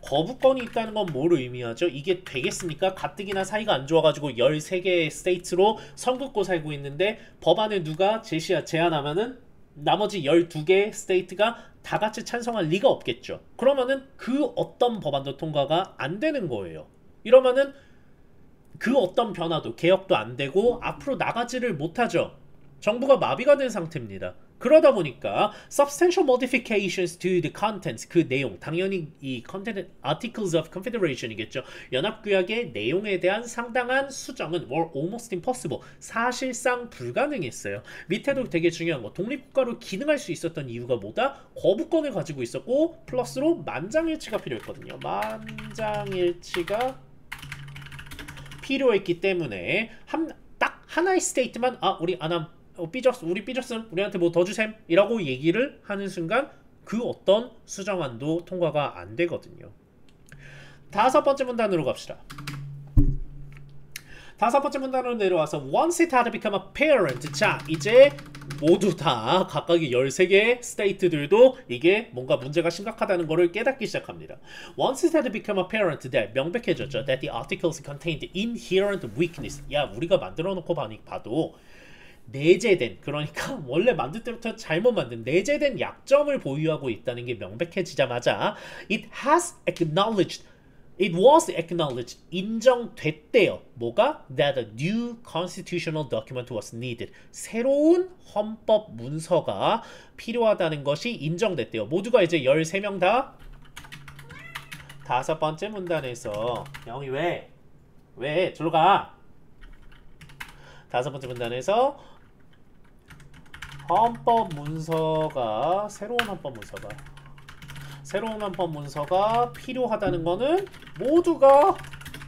거부권이 있다는 건 뭘 의미하죠? 이게 되겠습니까? 가뜩이나 사이가 안 좋아가지고 13개의 스테이트로 선긋고 살고 있는데 법안을 누가 제안하면은 나머지 12개 스테이트가 다 같이 찬성할 리가 없겠죠. 그러면은 그 어떤 법안도 통과가 안 되는 거예요. 이러면은 그 어떤 변화도 개혁도 안 되고 앞으로 나가지를 못하죠. 정부가 마비가 된 상태입니다. 그러다 보니까 substantial modifications to the contents, 그 내용, 당연히 이 content articles of confederation이겠죠. 연합규약의 내용에 대한 상당한 수정은 were almost impossible, 사실상 불가능했어요. 밑에도 되게 중요한 거, 독립국가로 기능할 수 있었던 이유가 뭐다? 거부권을 가지고 있었고 플러스로 만장일치가 필요했거든요. 만장일치가 필요했기 때문에 딱 하나의 스테이트만 우리 안함, 우리 삐졌음, 우리한테 뭐 더 주셈 이라고 얘기를 하는 순간 그 어떤 수정안도 통과가 안 되거든요. 5번째 문단으로 갑시다. 5번째 문단으로 내려와서 once it had become apparent, 자 이제 모두 다 각각의 13개의 스테이트들도 이게 뭔가 문제가 심각하다는 것을 깨닫기 시작합니다. Once it had become apparent that, 명백해졌죠. That the articles contained inherent weakness. 야, 우리가 만들어 놓고 봐도 내재된, 그러니까 원래 만들 때부터 잘못 만든 내재된 약점을 보유하고 있다는 게 명백해지자마자 it was acknowledged, 인정됐대요. 뭐가? That a new constitutional document was needed. 새로운 헌법 문서가 필요하다는 것이 인정됐대요. 모두가 이제 13명 다 다섯 번째 문단에서 영희 왜? 저로 가. 다섯 번째 문단에서 헌법 문서가 새로운 헌법 문서가 필요하다는 거는 모두가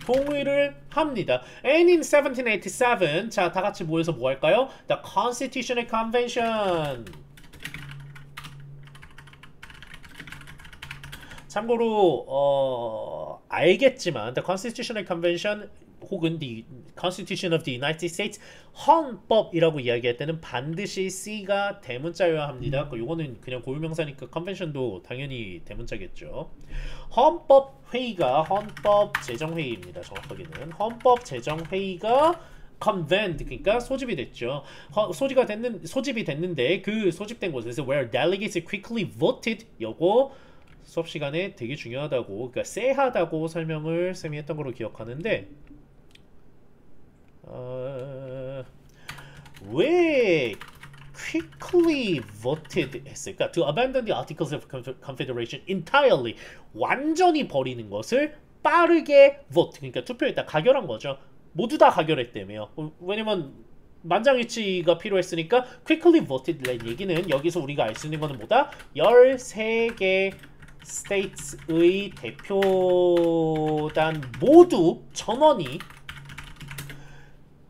동의를 합니다. And in 1787, 자, 다 같이 모여서 뭐 할까요? The Constitutional Convention. 참고로 알겠지만 The Constitutional Convention 혹은 The Constitution of the United States 헌법이라고 이야기할 때는 반드시 C가 대문자여야 합니다. 요거는 그냥 고유명사니까 컨벤션도 당연히 대문자겠죠. 헌법회의가 헌법제정회의입니다. 정확하게는 헌법제정회의가 convened, 그러니까 소집이 됐죠. 소집이 됐는데 그 소집된 곳에서 where delegates quickly voted, 요거 수업 시간에 되게 중요하다고, 그러니까 쎄하다고 설명을 쌤이 했던 걸로 기억하는데 왜 quickly voted 했을까? To abandon the Articles of Confederation entirely, 완전히 버리는 것을 빠르게 vote, 그러니까 투표했다, 가결한 거죠. 모두 다 가결했다며요. 왜냐면 만장일치가 필요했으니까 quickly voted라는 얘기는 여기서 우리가 알 수 있는 거는 뭐다? 13개 states의 대표단 모두 전원이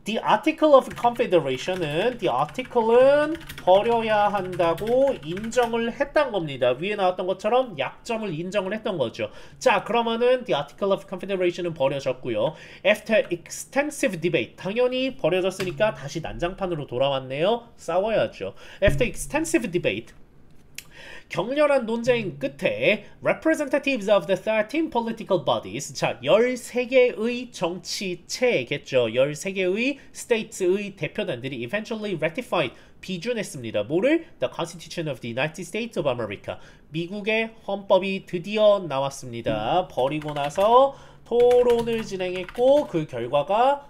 The Article of Confederation은 The Article은 버려야 한다고 인정을 했던 겁니다. 위에 나왔던 것처럼 약점을 인정을 했던 거죠. 자, 그러면은 The Article of Confederation은 버려졌고요. After extensive debate, 당연히 버려졌으니까 다시 난장판으로 돌아왔네요. 싸워야죠. After extensive debate, 격렬한 논쟁 끝에 representatives of the 13 political bodies, 자, 13개의 정치체겠죠. 13개의 states의 대표단들이 eventually ratified, 비준했습니다. 뭐를? The Constitution of the United States of America. 미국의 헌법이 드디어 나왔습니다. 버리고 나서 토론을 진행했고 그 결과가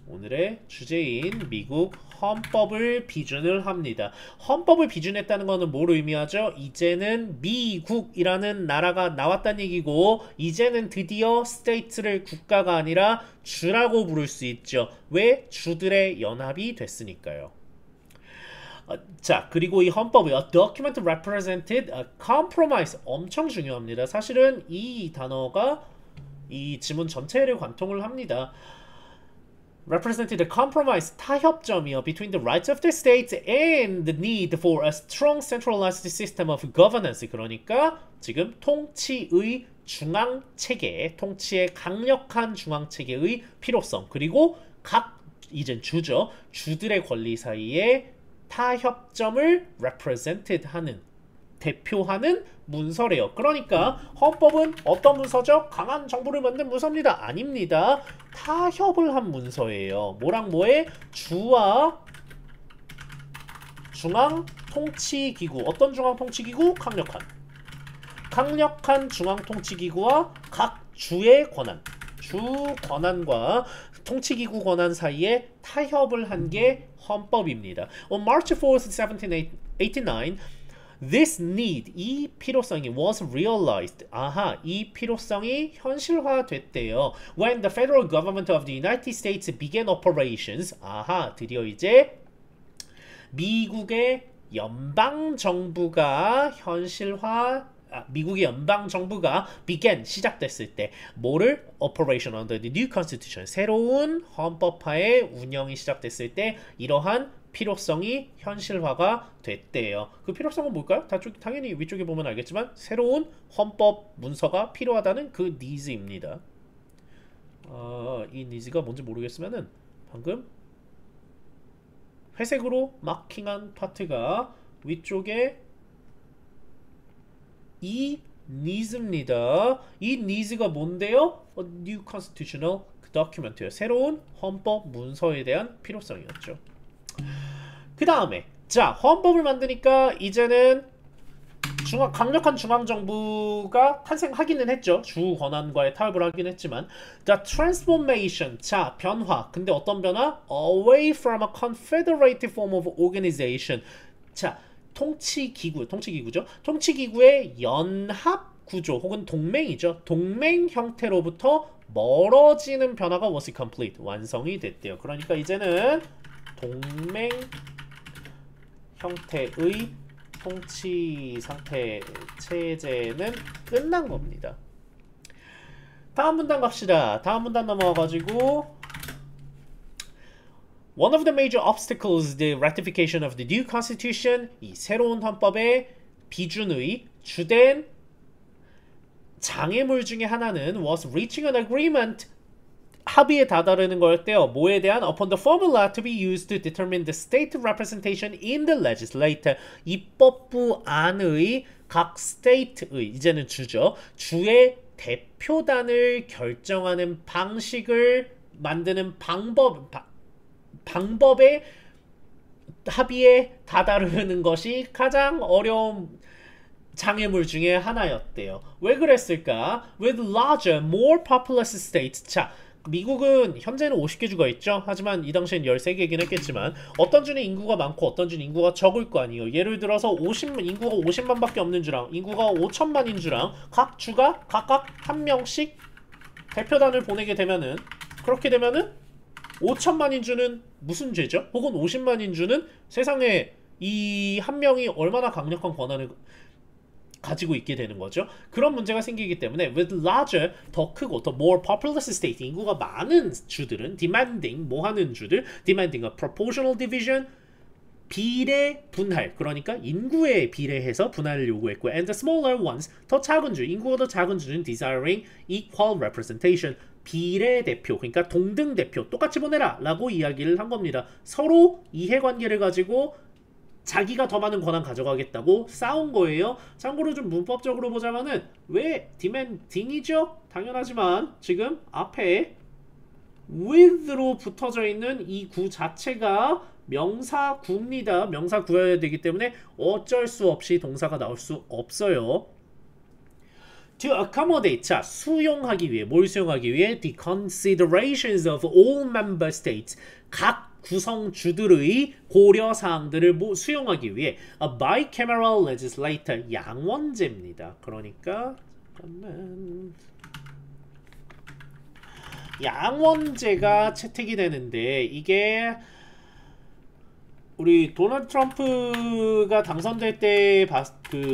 오늘의 주제인 미국 헌법을 비준을 합니다. 헌법을 비준했다는 것은 뭘 의미하죠? 이제는 미국이라는 나라가 나왔다는 얘기고, 이제는 드디어 스테이트를 국가가 아니라 주라고 부를 수 있죠. 왜? 주들의 연합이 됐으니까요. 자, 그리고 이 헌법이 a document represented a compromise, 엄청 중요합니다. 사실은 이 단어가 이 지문 전체를 관통을 합니다. represented a compromise, 타협점이요, between the rights of the states and the need for a strong centralized system of governance. 그러니까 지금 통치의 중앙체계, 통치의 강력한 중앙체계의 필요성, 그리고 각 이젠 주죠, 주들의 권리 사이에 타협점을 represented 하는, 대표하는 문서래요. 그러니까 헌법은 어떤 문서죠? 강한 정부를 만든 문서입니다. 아닙니다. 타협을 한 문서예요. 뭐랑 뭐에? 주와 중앙통치기구. 어떤 중앙통치기구? 강력한 중앙통치기구와 각 주의 권한, 주 권한과 통치기구 권한 사이에 타협을 한 게 헌법입니다. On March 4th, 1789, this need, 이 필요성이 was realized. 아하, 이 필요성이 현실화됐대요. When the federal government of the United States began operations. 아하, 드디어 이제 미국의 연방 정부가 미국의 연방 정부가 began, 시작됐을 때 뭐를? Operation under the new constitution, 새로운 헌법하에 운영이 시작됐을 때 이러한 필요성이 현실화가 됐대요. 그 필요성은 뭘까요? 당연히 위쪽에 보면 알겠지만 새로운 헌법 문서가 필요하다는 그 니즈입니다. 이 니즈가 뭔지 모르겠으면은 방금 회색으로 마킹한 파트가 위쪽에 이 니즈입니다. 이 니즈가 뭔데요? New Constitutional Document예요. 새로운 헌법 문서에 대한 필요성이었죠. 그 다음에 자, 헌법을 만드니까 이제는 강력한 중앙정부가 탄생하기는 했죠. 주 권한과의 타협을 하긴 했지만 The transformation, 자, 변화. 근데 어떤 변화? Away from a confederated form of organization. 자, 통치기구죠. 통치기구의 연합 구조 혹은 동맹이죠. 동맹 형태로부터 멀어지는 변화가 was complete. 완성이 됐대요. 그러니까 이제는 동맹 형태의 통치 상태 체제는 끝난 겁니다. 다음 문단 갑시다. 다음 문단 넘어와가지고 One of the major obstacles the ratification of the new constitution, 이 새로운 헌법의 비준의 주된 장애물 중에 하나는 was reaching an agreement, 합의에 다다르는 거였대요. 뭐에 대한? Upon the formula to be used to determine the state representation in the legislature. 입법부 안의 각 state의, 이제는 주죠. 주의 대표단을 결정하는 방식을 만드는 방법의 합의에 다다르는 것이 가장 어려운 장애물 중에 하나였대요. 왜 그랬을까? With larger, more populous states. 자, 미국은 현재는 50개 주가 있죠. 하지만 이 당시엔 13개긴 했겠지만 어떤 주는 인구가 많고 어떤 주는 인구가 적을 거 아니에요. 예를 들어서 인구가 50만밖에 없는 주랑 인구가 5천만인 주랑 각 주가 각각 한 명씩 대표단을 보내게 되면은, 그렇게 되면은 5천만인 주는 무슨 죄죠? 혹은 50만인 주는 세상에 이 한 명이 얼마나 강력한 권한을 가지고 있게 되는 거죠. 그런 문제가 생기기 때문에 with larger, 더 크고 더 more populous state, 인구가 많은 주들은 demanding, 뭐 하는 주들? demanding a proportional division, 비례 분할, 그러니까 인구에 비례해서 분할을 요구했고, and the smaller ones, 더 작은 주, 인구가 더 작은 주는 desiring equal representation, 비례 대표, 그러니까 동등 대표, 똑같이 보내라 라고 이야기를 한 겁니다. 서로 이해관계를 가지고 자기가 더 많은 권한 가져가겠다고 싸운 거예요. 참고로 좀 문법적으로 보자면은 왜 demanding이죠? 당연하지만 지금 앞에 with로 붙어져 있는 이 구 자체가 명사구입니다. 명사구여야 되기 때문에 어쩔 수 없이 동사가 나올 수 없어요. To accommodate, 자, 수용하기 위해, 뭘 수용하기 위해? The considerations of all member states, 각 구성주들의 고려사항들을 수용하기 위해 a bicameral legislator, 양원제입니다. 그러니까 잠깐만, 양원제가 채택이 되는데, 이게 우리 도널드 트럼프가 당선될 때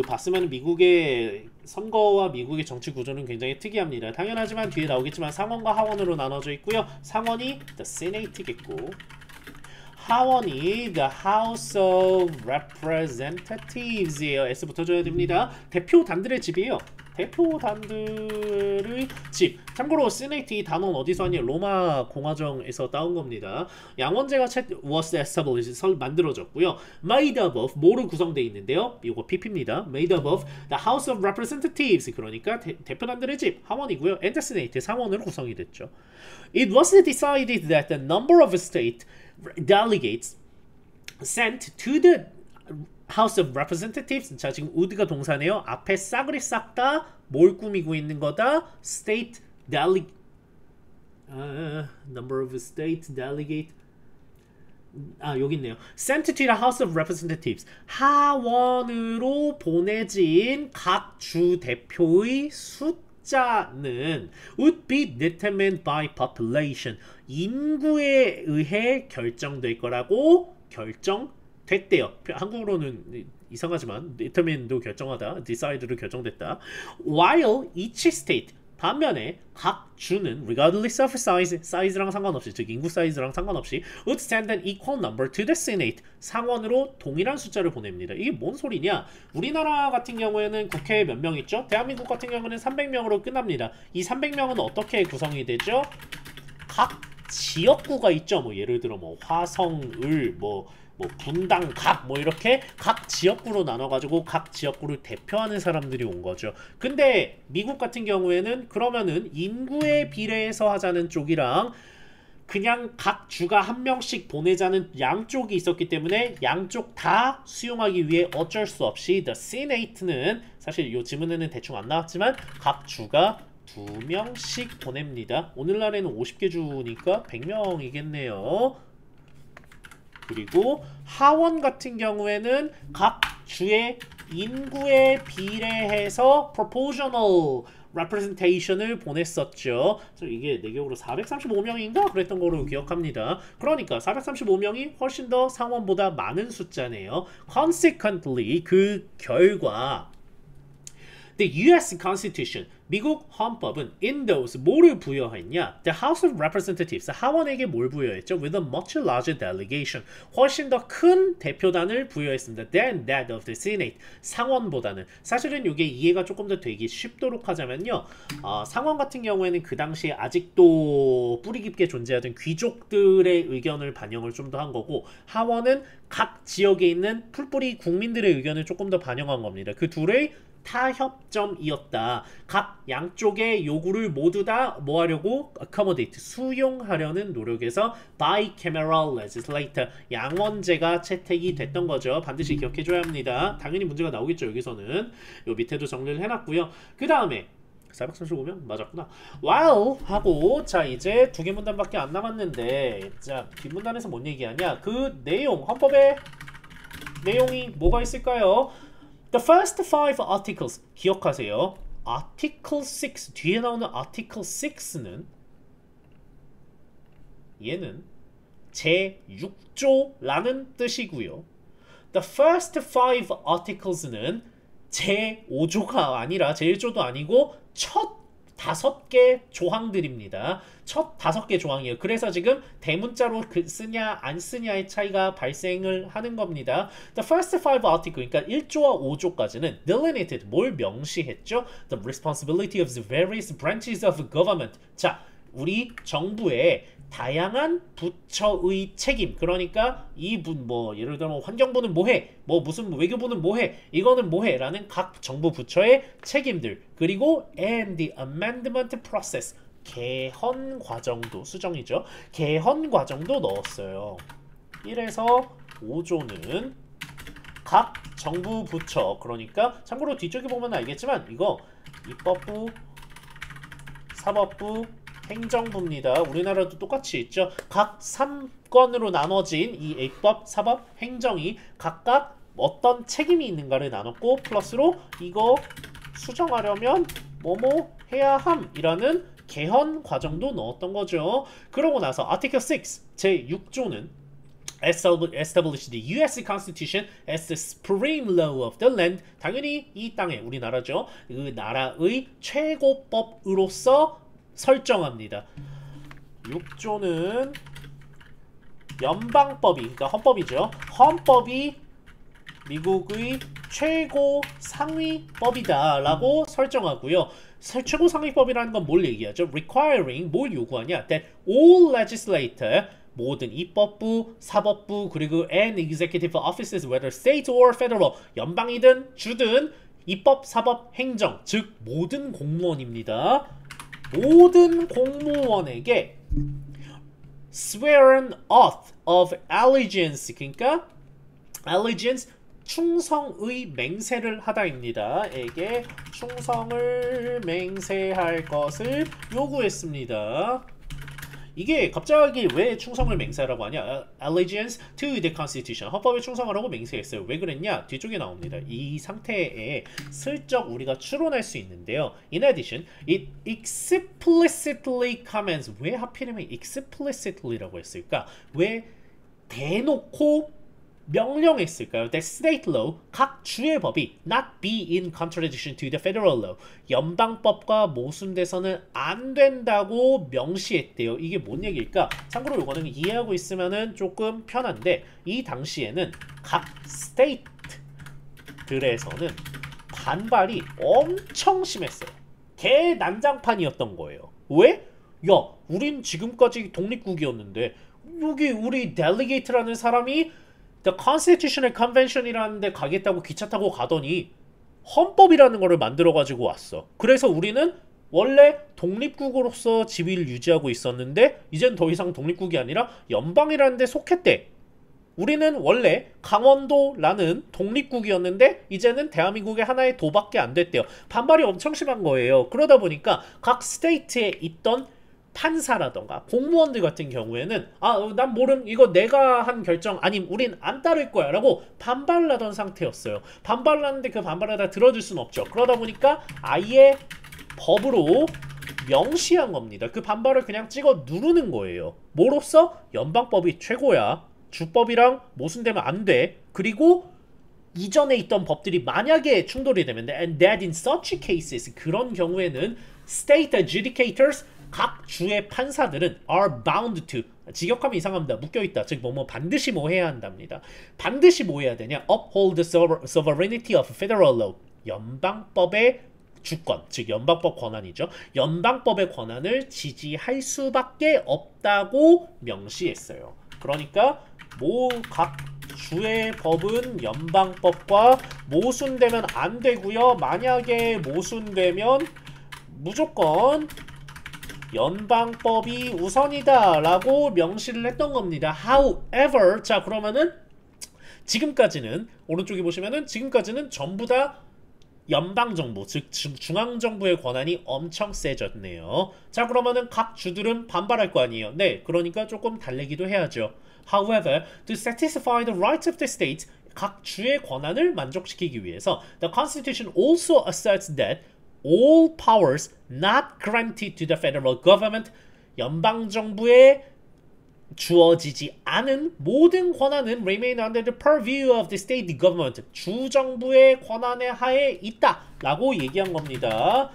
봤으면 미국의 선거와 미국의 정치 구조는 굉장히 특이합니다. 당연하지만 뒤에 나오겠지만 상원과 하원으로 나눠져 있고요. 상원이 the Senate겠고 하원이 the House of Representatives예요. S 붙어줘야 됩니다. 대표단들의 집이에요. 대표단들의 집. 참고로 Senate 이 단어는 어디서 왔냐? 로마 공화정에서 따온 겁니다. 양원제가 was established, 만들어졌고요. Made up of, 뭐로 구성되어 있는데요? 이거 PP입니다. Made up of the House of Representatives, 그러니까 대표단들의 집, 하원이고요. And the Senate, 상원으로 구성이 됐죠. It was decided that the number of state delegates sent to the House of Representatives, 자 지금 would가 동사네요. 앞에 싸그리 싹 다 뭘 꾸미고 있는 거다? State delegate, number of state delegate, 여기 있네요. Sent to the House of Representatives, 하원으로 보내진 각 주 대표의 숫자는 would be determined by population, 인구에 의해 결정될 거라고 결정됐대요. 한국어로는 이상하지만 determine도 결정하다, decide도 결정됐다. While each state, 반면에 각 주는 regardless of size, 사이즈랑 상관없이, 즉 인구 사이즈랑 상관없이 would send an equal number to the Senate, 상원으로 동일한 숫자를 보냅니다. 이게 뭔 소리냐? 우리나라 같은 경우에는 국회에 몇 명 있죠? 대한민국 같은 경우는 300명으로 끝납니다. 이 300명은 어떻게 구성이 되죠? 각 지역구가 있죠. 뭐 예를 들어 뭐 화성, 을, 뭐 분당, 각, 뭐 이렇게 각 지역구로 나눠가지고 각 지역구를 대표하는 사람들이 온 거죠. 근데 미국 같은 경우에는 그러면은 인구에 비례해서 하자는 쪽이랑 그냥 각 주가 한 명씩 보내자는 양쪽이 있었기 때문에 양쪽 다 수용하기 위해 어쩔 수 없이 the Senate는, 사실 이 지문에는 대충 안 나왔지만 각 주가 2명씩 보냅니다. 오늘날에는 50개 주니까 100명이겠네요. 그리고 하원 같은 경우에는 각 주의 인구에 비례해서 proportional representation을 보냈었죠. 그래서 이게 내 기억으로 435명인가 그랬던 거로 기억합니다. 그러니까 435명이 훨씬 더 상원보다 많은 숫자네요. Consequently 그 결과 The U.S. Constitution, 미국 헌법은 in those 뭐를 부여했냐? The House of Representatives, 하원에게 뭘 부여했죠? With a much larger delegation, 훨씬 더 큰 대표단을 부여했습니다. Than that of the Senate, 상원보다는. 사실은 이게 이해가 조금 더 되기 쉽도록 하자면요. 상원 같은 경우에는 그 당시에 아직도 뿌리 깊게 존재하던 귀족들의 의견을 반영을 좀 더 한 거고, 하원은 각 지역에 있는 풀뿌리 국민들의 의견을 조금 더 반영한 겁니다. 그 둘의 타협점이었다. 각 양쪽의 요구를 모두 다 뭐 하려고? accommodate, 수용하려는 노력에서 bicameral legislator, 양원제가 채택이 됐던 거죠. 반드시 기억해줘야 합니다. 당연히 문제가 나오겠죠. 여기서는 요 밑에도 정리를 해놨고요. 그 다음에 435명? 맞았구나. while 하고 자 이제 두 개 문단밖에 안 남았는데 자 뒷문단에서 뭔 얘기하냐? 그 내용, 헌법의 내용이 뭐가 있을까요? The first five articles 기억하세요. Article 6 뒤에 나오는 Article 6는 얘는 제6조라는 뜻이고요. The first five articles는 제5조가 아니라 제1조도 아니고 첫 5개 조항들입니다. 첫 5개 조항이에요. 그래서 지금 대문자로 쓰냐 안 쓰냐의 차이가 발생을 하는 겁니다. The first five article, 그러니까 1조와 5조까지는 delineated, 뭘 명시했죠? The responsibility of the various branches of government. 자, 우리 정부의 다양한 부처의 책임, 그러니까 이분 뭐 예를 들어 환경부는 뭐해, 뭐 무슨 외교부는 뭐해, 이거는 뭐해 라는 각 정부 부처의 책임들, 그리고 and the amendment process, 개헌 과정도, 수정이죠, 개헌 과정도 넣었어요. 1에서 5조는 각 정부 부처, 그러니까 참고로 뒤쪽에 보면 알겠지만 이거 입법부, 사법부, 행정부입니다. 우리나라도 똑같이 있죠. 각 3권으로 나눠진 이 입법, 사법, 행정이 각각 어떤 책임이 있는가를 나눴고 플러스로 이거 수정하려면 뭐뭐 해야 함이라는 개헌 과정도 넣었던 거죠. 그러고 나서 Article 6 제6조는 establish the U.S. Constitution as the supreme law of the land. 당연히 이 땅에 우리나라죠. 그 나라의 최고법으로서 설정합니다. 6조는 연방법이, 그러니까 헌법이죠. 헌법이 미국의 최고 상위법이다 라고 설정하고요. 최고 상위법이라는 건 뭘 얘기하죠? requiring, 뭘 요구하냐? that all legislator, 모든 입법부, 사법부, 그리고 and executive offices, whether state or federal, 연방이든 주든 입법, 사법, 행정, 즉 모든 공무원입니다. 모든 공무원에게 swear an oath of allegiance, 그러니까 allegiance, 충성의 맹세를 하다입니다. 에게 충성을 맹세할 것을 요구했습니다. 이게 갑자기 왜 충성을 맹세하라고 하냐? Allegiance to the Constitution. 헌법에 충성하라고 맹세했어요. 왜 그랬냐? 뒤쪽에 나옵니다. 이 상태에 슬쩍 우리가 추론할 수 있는데요. In addition, it explicitly comments. 왜 하필이면 explicitly라고 했을까? 왜 대놓고 명령했을까요? That state law, 각 주의 법이 not be in contradiction to the federal law, 연방법과 모순돼서는 안 된다고 명시했대요. 이게 뭔 얘기일까? 참고로 이거는 이해하고 있으면은 조금 편한데 이 당시에는 각 스테이트들에서는 반발이 엄청 심했어요. 개난장판이었던 거예요. 왜? 야, 우린 지금까지 독립국이었는데 여기 우리 델리게이트라는 사람이 The Constitutional Convention이라는 데 가겠다고 기차 타고 가더니 헌법이라는 거를 만들어가지고 왔어. 그래서 우리는 원래 독립국으로서 지위를 유지하고 있었는데 이젠 더 이상 독립국이 아니라 연방이라는 데 속했대. 우리는 원래 강원도라는 독립국이었는데 이제는 대한민국의 하나의 도밖에 안 됐대요. 반발이 엄청 심한 거예요. 그러다 보니까 각 스테이트에 있던 판사라던가 공무원들 같은 경우에는 난 모름, 이거 내가 한 결정 아님 우린 안 따를 거야 라고 반발을 하던 상태였어요. 반발을 하는데 그 반발을 다 들어줄 수는 없죠. 그러다 보니까 아예 법으로 명시한 겁니다. 그 반발을 그냥 찍어 누르는 거예요. 뭐로써? 연방법이 최고야. 주법이랑 모순되면 안 돼. 그리고 이전에 있던 법들이 만약에 충돌이 되면 and that in such cases, 그런 경우에는 state adjudicators, 각 주의 판사들은 are bound to, 직역하면 이상합니다. 묶여있다. 즉 뭐뭐 반드시 뭐 해야 한답니다. 반드시 뭐 해야 되냐? uphold the sovereignty of federal law, 연방법의 주권, 즉 연방법 권한이죠. 연방법의 권한을 지지할 수밖에 없다고 명시했어요. 그러니까 각 주의 법은 연방법과 모순되면 안 되고요. 만약에 모순되면 무조건 연방법이 우선이다 라고 명시를 했던 겁니다. However, 자 그러면은 지금까지는 오른쪽에 보시면은 지금까지는 전부 다 연방정부, 즉 중앙정부의 권한이 엄청 세졌네요. 자 그러면은 각 주들은 반발할 거 아니에요. 네, 그러니까 조금 달래기도 해야죠. However, to satisfy the rights of the state, 각 주의 권한을 만족시키기 위해서 the Constitution also asserts that all powers not granted to the federal government, 연방정부에 주어지지 않은 모든 권한은 remain under the purview of the state government, 주정부의 권한의 하에 있다 라고 얘기한 겁니다.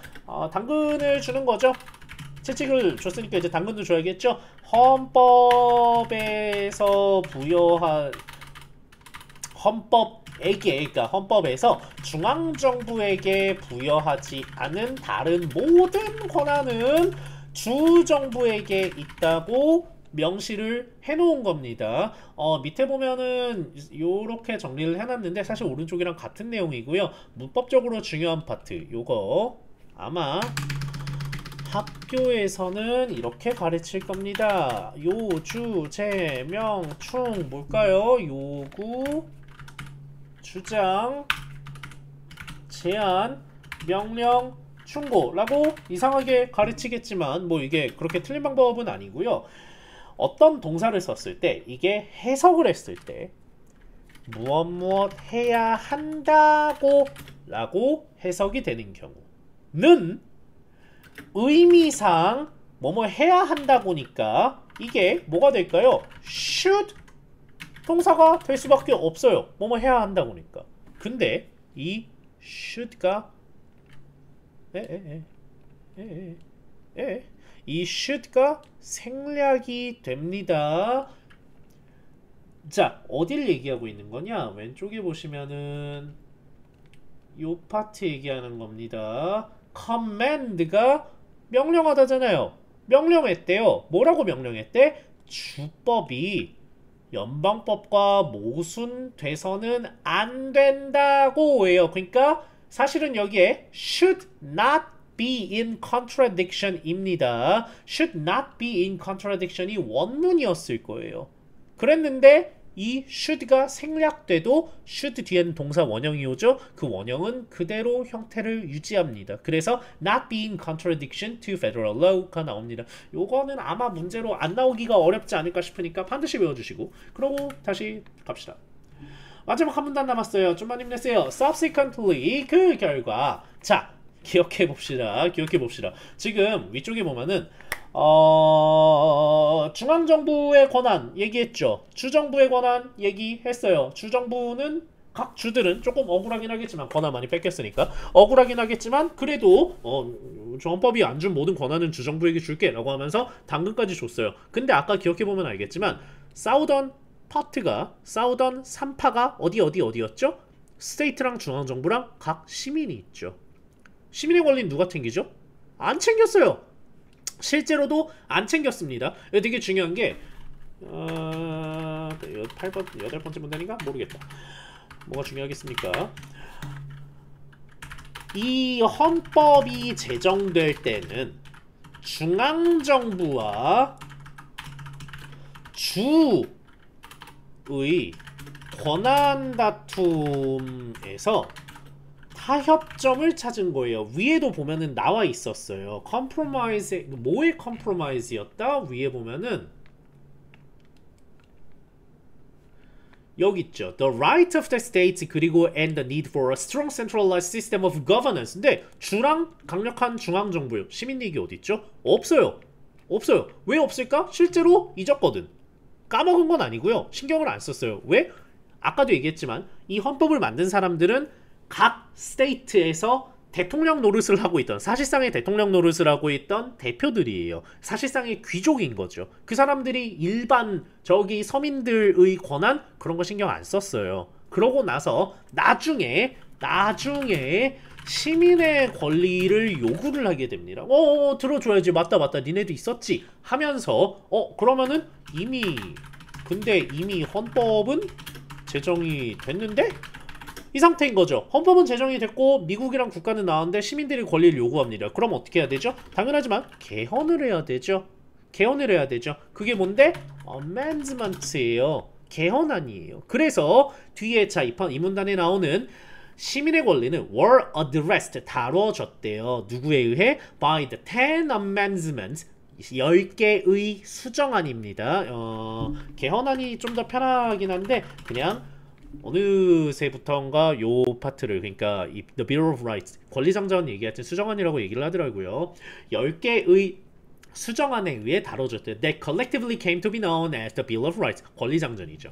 당근을 주는 거죠. 채찍을 줬으니까 이제 당근도 줘야겠죠. 헌법에서 부여한 그러니까 헌법에서 중앙정부에게 부여하지 않은 다른 모든 권한은 주정부에게 있다고 명시를 해놓은 겁니다. 밑에 보면은 요렇게 정리를 해놨는데 사실 오른쪽이랑 같은 내용이고요. 문법적으로 중요한 파트 요거 아마 학교에서는 이렇게 가르칠 겁니다. 요주, 제, 명, 충 뭘까요? 요구, 주장, 제안, 명령, 충고라고 이상하게 가르치겠지만 뭐 이게 그렇게 틀린 방법은 아니고요. 어떤 동사를 썼을 때 이게 해석을 했을 때 무엇 해야 한다고 라고 해석이 되는 경우는 의미상 뭐뭐 해야 한다고니까 이게 뭐가 될까요? should 동사가 될 수밖에 없어요. 뭐뭐 해야 한다고니까. 근데 이 should가 이 should가 생략이 됩니다. 자, 어딜 얘기하고 있는 거냐? 왼쪽에 보시면은 요 파트 얘기하는 겁니다. command가 명령하다잖아요. 명령했대요. 뭐라고 명령했대? 주법이 연방법과 모순돼서는 안 된다고 해요. 그러니까 사실은 여기에 should not be in contradiction 입니다. should not be in contradiction이 원문이었을 거예요. 그랬는데 이 should가 생략돼도 should 뒤에는 동사 원형이 오죠. 그 원형은 그대로 형태를 유지합니다. 그래서 not be in contradiction to federal law가 나옵니다. 요거는 아마 문제로 안 나오기가 어렵지 않을까 싶으니까 반드시 외워주시고 그러고 다시 갑시다. 마지막 한 문단 남았어요. 좀만 힘내세요. subsequently 그 결과 자 기억해봅시다. 지금 위쪽에 보면은 중앙정부의 권한 얘기했죠. 주정부의 권한 얘기했어요. 주정부는 각 주들은 조금 억울하긴 하겠지만 권한 많이 뺏겼으니까 억울하긴 하겠지만 그래도 헌법이 안 준 모든 권한은 주정부에게 줄게 라고 하면서 당근까지 줬어요. 근데 아까 기억해보면 알겠지만 싸우던 3파가 어디였죠? 스테이트랑 중앙정부랑 각 시민이 있죠. 시민의 권리는 누가 챙기죠? 안 챙겼어요. 실제로도 안 챙겼습니다. 이거 되게 중요한 게 8번째 문단인가? 모르겠다. 뭐가 중요하겠습니까? 이 헌법이 제정될 때는 중앙정부와 주의 권한 다툼에서 타협점을 찾은 거예요. 위에도 보면은 나와 있었어요. compromise, 뭐의 compromise였다? 위에 보면은 여기 있죠. The right of the state 그리고 and the need for a strong centralized system of governance. 근데 주랑 강력한 중앙정부 시민리기 어디 있죠? 없어요. 없어요. 왜 없을까? 실제로 잊었거든. 까먹은 건 아니고요. 신경을 안 썼어요. 왜? 아까도 얘기했지만 이 헌법을 만든 사람들은 각 스테이트에서 대통령 노릇을 하고 있던, 사실상의 대통령 노릇을 하고 있던 대표들이에요. 사실상의 귀족인 거죠. 그 사람들이 일반 저기 서민들의 권한 그런 거 신경 안 썼어요. 그러고 나서 나중에 시민의 권리를 요구를 하게 됩니다. 들어줘야지. 맞다 니네도 있었지 하면서 그러면은 근데 이미 헌법은 제정이 됐는데? 이 상태인 거죠. 헌법은 제정이 됐고 미국이랑 국가는 나왔는데 시민들이 권리를 요구합니다. 그럼 어떻게 해야 되죠? 당연하지만 개헌을 해야 되죠. 그게 뭔데? amendment예요. 개헌안이에요. 그래서 뒤에 이 문단에 나오는 시민의 권리는 were addressed, 다뤄졌대요. 누구에 의해? by the 10 amendments, 10개의 수정안입니다. 개헌안이 좀 더 편하긴 한데 그냥 어느새부턴가 요 파트를, 그러니까 The Bill of Rights, 권리장전 얘기하여튼 수정안이라고 얘기를 하더라고요. 10개의 수정안에 의해 다뤄졌대. That collectively came to be known as the Bill of Rights. 권리장전이죠.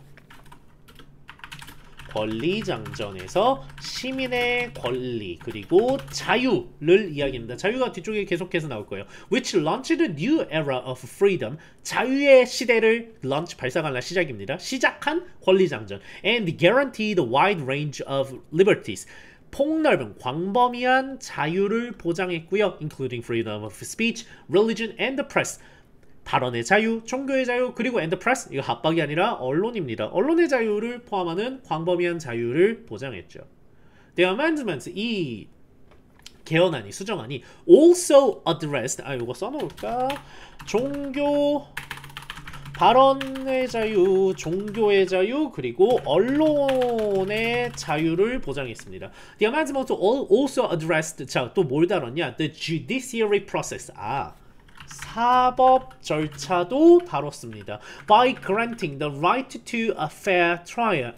권리장전에서 시민의 권리 그리고 자유를 이야기합니다. 자유가 뒤쪽에 계속해서 나올 거예요. Which launched a new era of freedom. 자유의 시대를 발상할 시작입니다. 시작한 권리장전. And guaranteed a wide range of liberties. 폭넓은 광범위한 자유를 보장했고요. Including freedom of speech, religion, and the press. 발언의 자유, 종교의 자유, 그리고 and the press, 이거 합박이 아니라 언론입니다. 언론의 자유를 포함하는 광범위한 자유를 보장했죠. The amendments, 이 개헌안이, 수정안이 also addressed, 이거 써놓을까? 발언의 자유, 종교의 자유, 그리고 언론의 자유를 보장했습니다. The amendments also addressed, 또 뭘 다뤘냐? The judiciary process, 사법 절차도 다뤘습니다. By granting the right to a fair trial.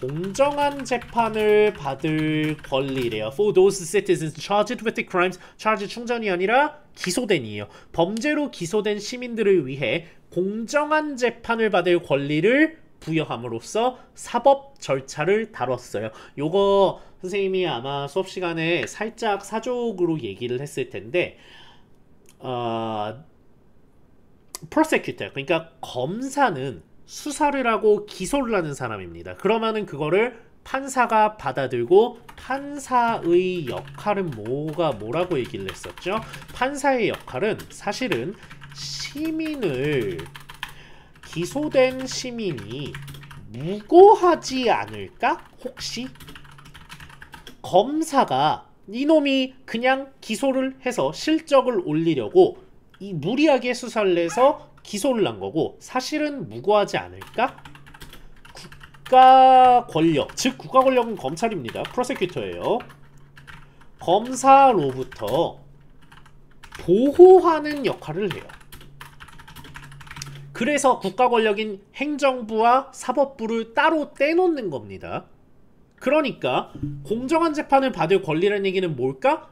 공정한 재판을 받을 권리래요. For those citizens charged with the crimes. charge 충전이 아니라 기소된이에요. 범죄로 기소된 시민들을 위해 공정한 재판을 받을 권리를 부여함으로써 사법 절차를 다뤘어요. 요거 선생님이 아마 수업 시간에 살짝 사족으로 얘기를 했을 텐데 prosecutor, 그러니까 검사는 수사를 하고 기소를 하는 사람입니다. 그러면은 그거를 판사가 받아들고, 판사의 역할은 뭐라고 얘기를 했었죠? 판사의 역할은 사실은 기소된 시민이 무고하지 않을까? 혹시 검사가 이놈이 그냥 기소를 해서 실적을 올리려고 무리하게 수사를 해서 기소를 한 거고 사실은 무고하지 않을까? 국가 권력, 즉 국가 권력은 검찰입니다. 프로세큐터예요. 검사로부터 보호하는 역할을 해요. 그래서 국가 권력인 행정부와 사법부를 따로 떼놓는 겁니다. 그러니까 공정한 재판을 받을 권리라는 얘기는 뭘까?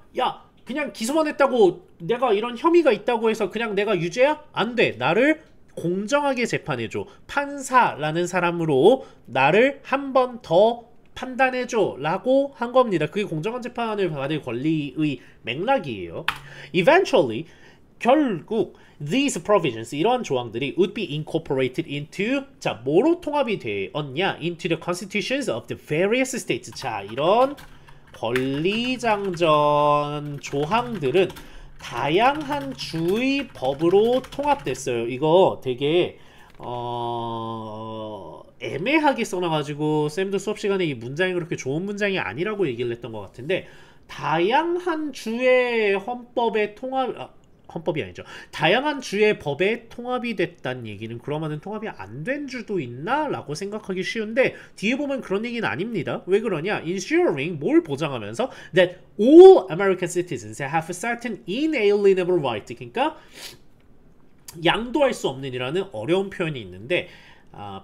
그냥 기소만 했다고 내가 이런 혐의가 있다고 해서 그냥 내가 유죄야? 안 돼. 나를 공정하게 재판해줘. 판사라는 사람으로 나를 한 번 더 판단해줘 라고 한 겁니다. 그게 공정한 재판을 받을 권리의 맥락이에요. Eventually, 결국 these provisions, 이러한 조항들이 would be incorporated into, 뭐로 통합이 되었냐? into the constitutions of the various states. 이런 권리장전 조항들은 다양한 주의 법으로 통합됐어요. 이거 되게 애매하게 써놔가지고 쌤도 수업 시간에 이 문장이 그렇게 좋은 문장이 아니라고 얘기를 했던 것 같은데, 다양한 주의 헌법의 통합, 헌법이 아니죠. 다양한 주의 법에 통합이 됐다는 얘기는 그러면은 통합이 안 된 주도 있나? 라고 생각하기 쉬운데 뒤에 보면 그런 얘기는 아닙니다. 왜 그러냐? Ensuring 뭘 보장하면서 that all American citizens have a certain inalienable right. 그러니까 양도할 수 없는 이라는 어려운 표현이 있는데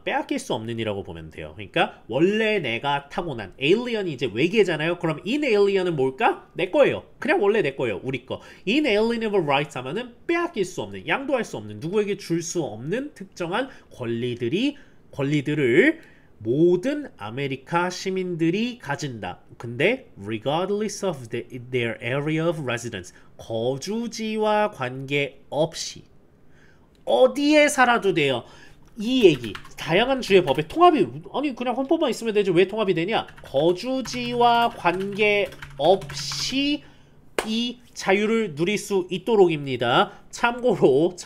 빼앗길 수 없는 이라고 보면 돼요. 그러니까 원래 내가 타고난 alien이 이제 외계잖아요. 그럼 inalien은 뭘까? 내 거예요. 그냥 원래 내 거예요. 우리 거. inalienable rights 하면은 빼앗길 수 없는, 양도할 수 없는, 누구에게 줄 수 없는 특정한 권리들을 모든 아메리카 시민들이 가진다. 근데 regardless of their area of residence, 거주지와 관계없이 어디에 살아도 돼요. 이 얘기, 다양한 주의 법에 통합이 아니 그냥 헌법만 있으면 되지 왜 통합이 되냐? 거주지와 관계없이 이 자유를 누릴 수 있도록입니다. 참고로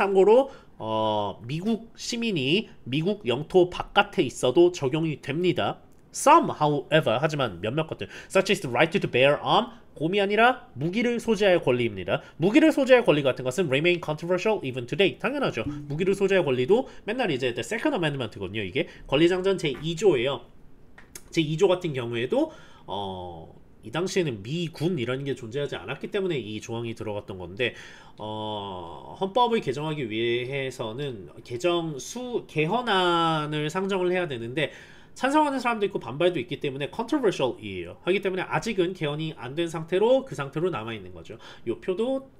미국 시민이 미국 영토 바깥에 있어도 적용이 됩니다. Some, however, 하지만 몇몇 것들, such as the right to bear arm, 곰이 아니라 무기를 소지할 권리입니다. 무기를 소지할 권리 같은 것은 remain controversial even today. 당연하죠. 무기를 소지할 권리도 맨날 이제 the Second Amendment거든요. 이게 권리장전 제2조예요. 제2조 같은 경우에도 이 당시에는 미군이라는 게 존재하지 않았기 때문에 이 조항이 들어갔던 건데 헌법을 개정하기 위해서는 개헌안을 상정을 해야 되는데 찬성하는 사람도 있고 반발도 있기 때문에 controversial이에요. 하기 때문에 아직은 개헌이 안 된 상태로 그 상태로 남아 있는 거죠. 이 표도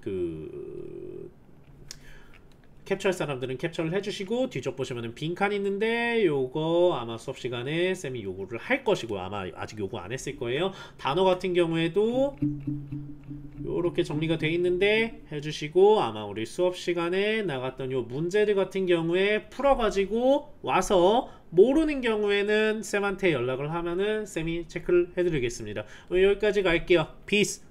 캡처할 사람들은 캡처를 해주시고 뒤쪽 보시면은 빈칸이 있는데 요거 아마 수업 시간에 쌤이 요구를 할 것이고 아마 아직 요구 안 했을 거예요. 단어 같은 경우에도 요렇게 정리가 돼 있는데 해주시고 아마 우리 수업 시간에 나갔던 요 문제들 같은 경우에 풀어가지고 와서 모르는 경우에는 쌤한테 연락을 하면은 쌤이 체크를 해드리겠습니다. 여기까지 갈게요. Peace.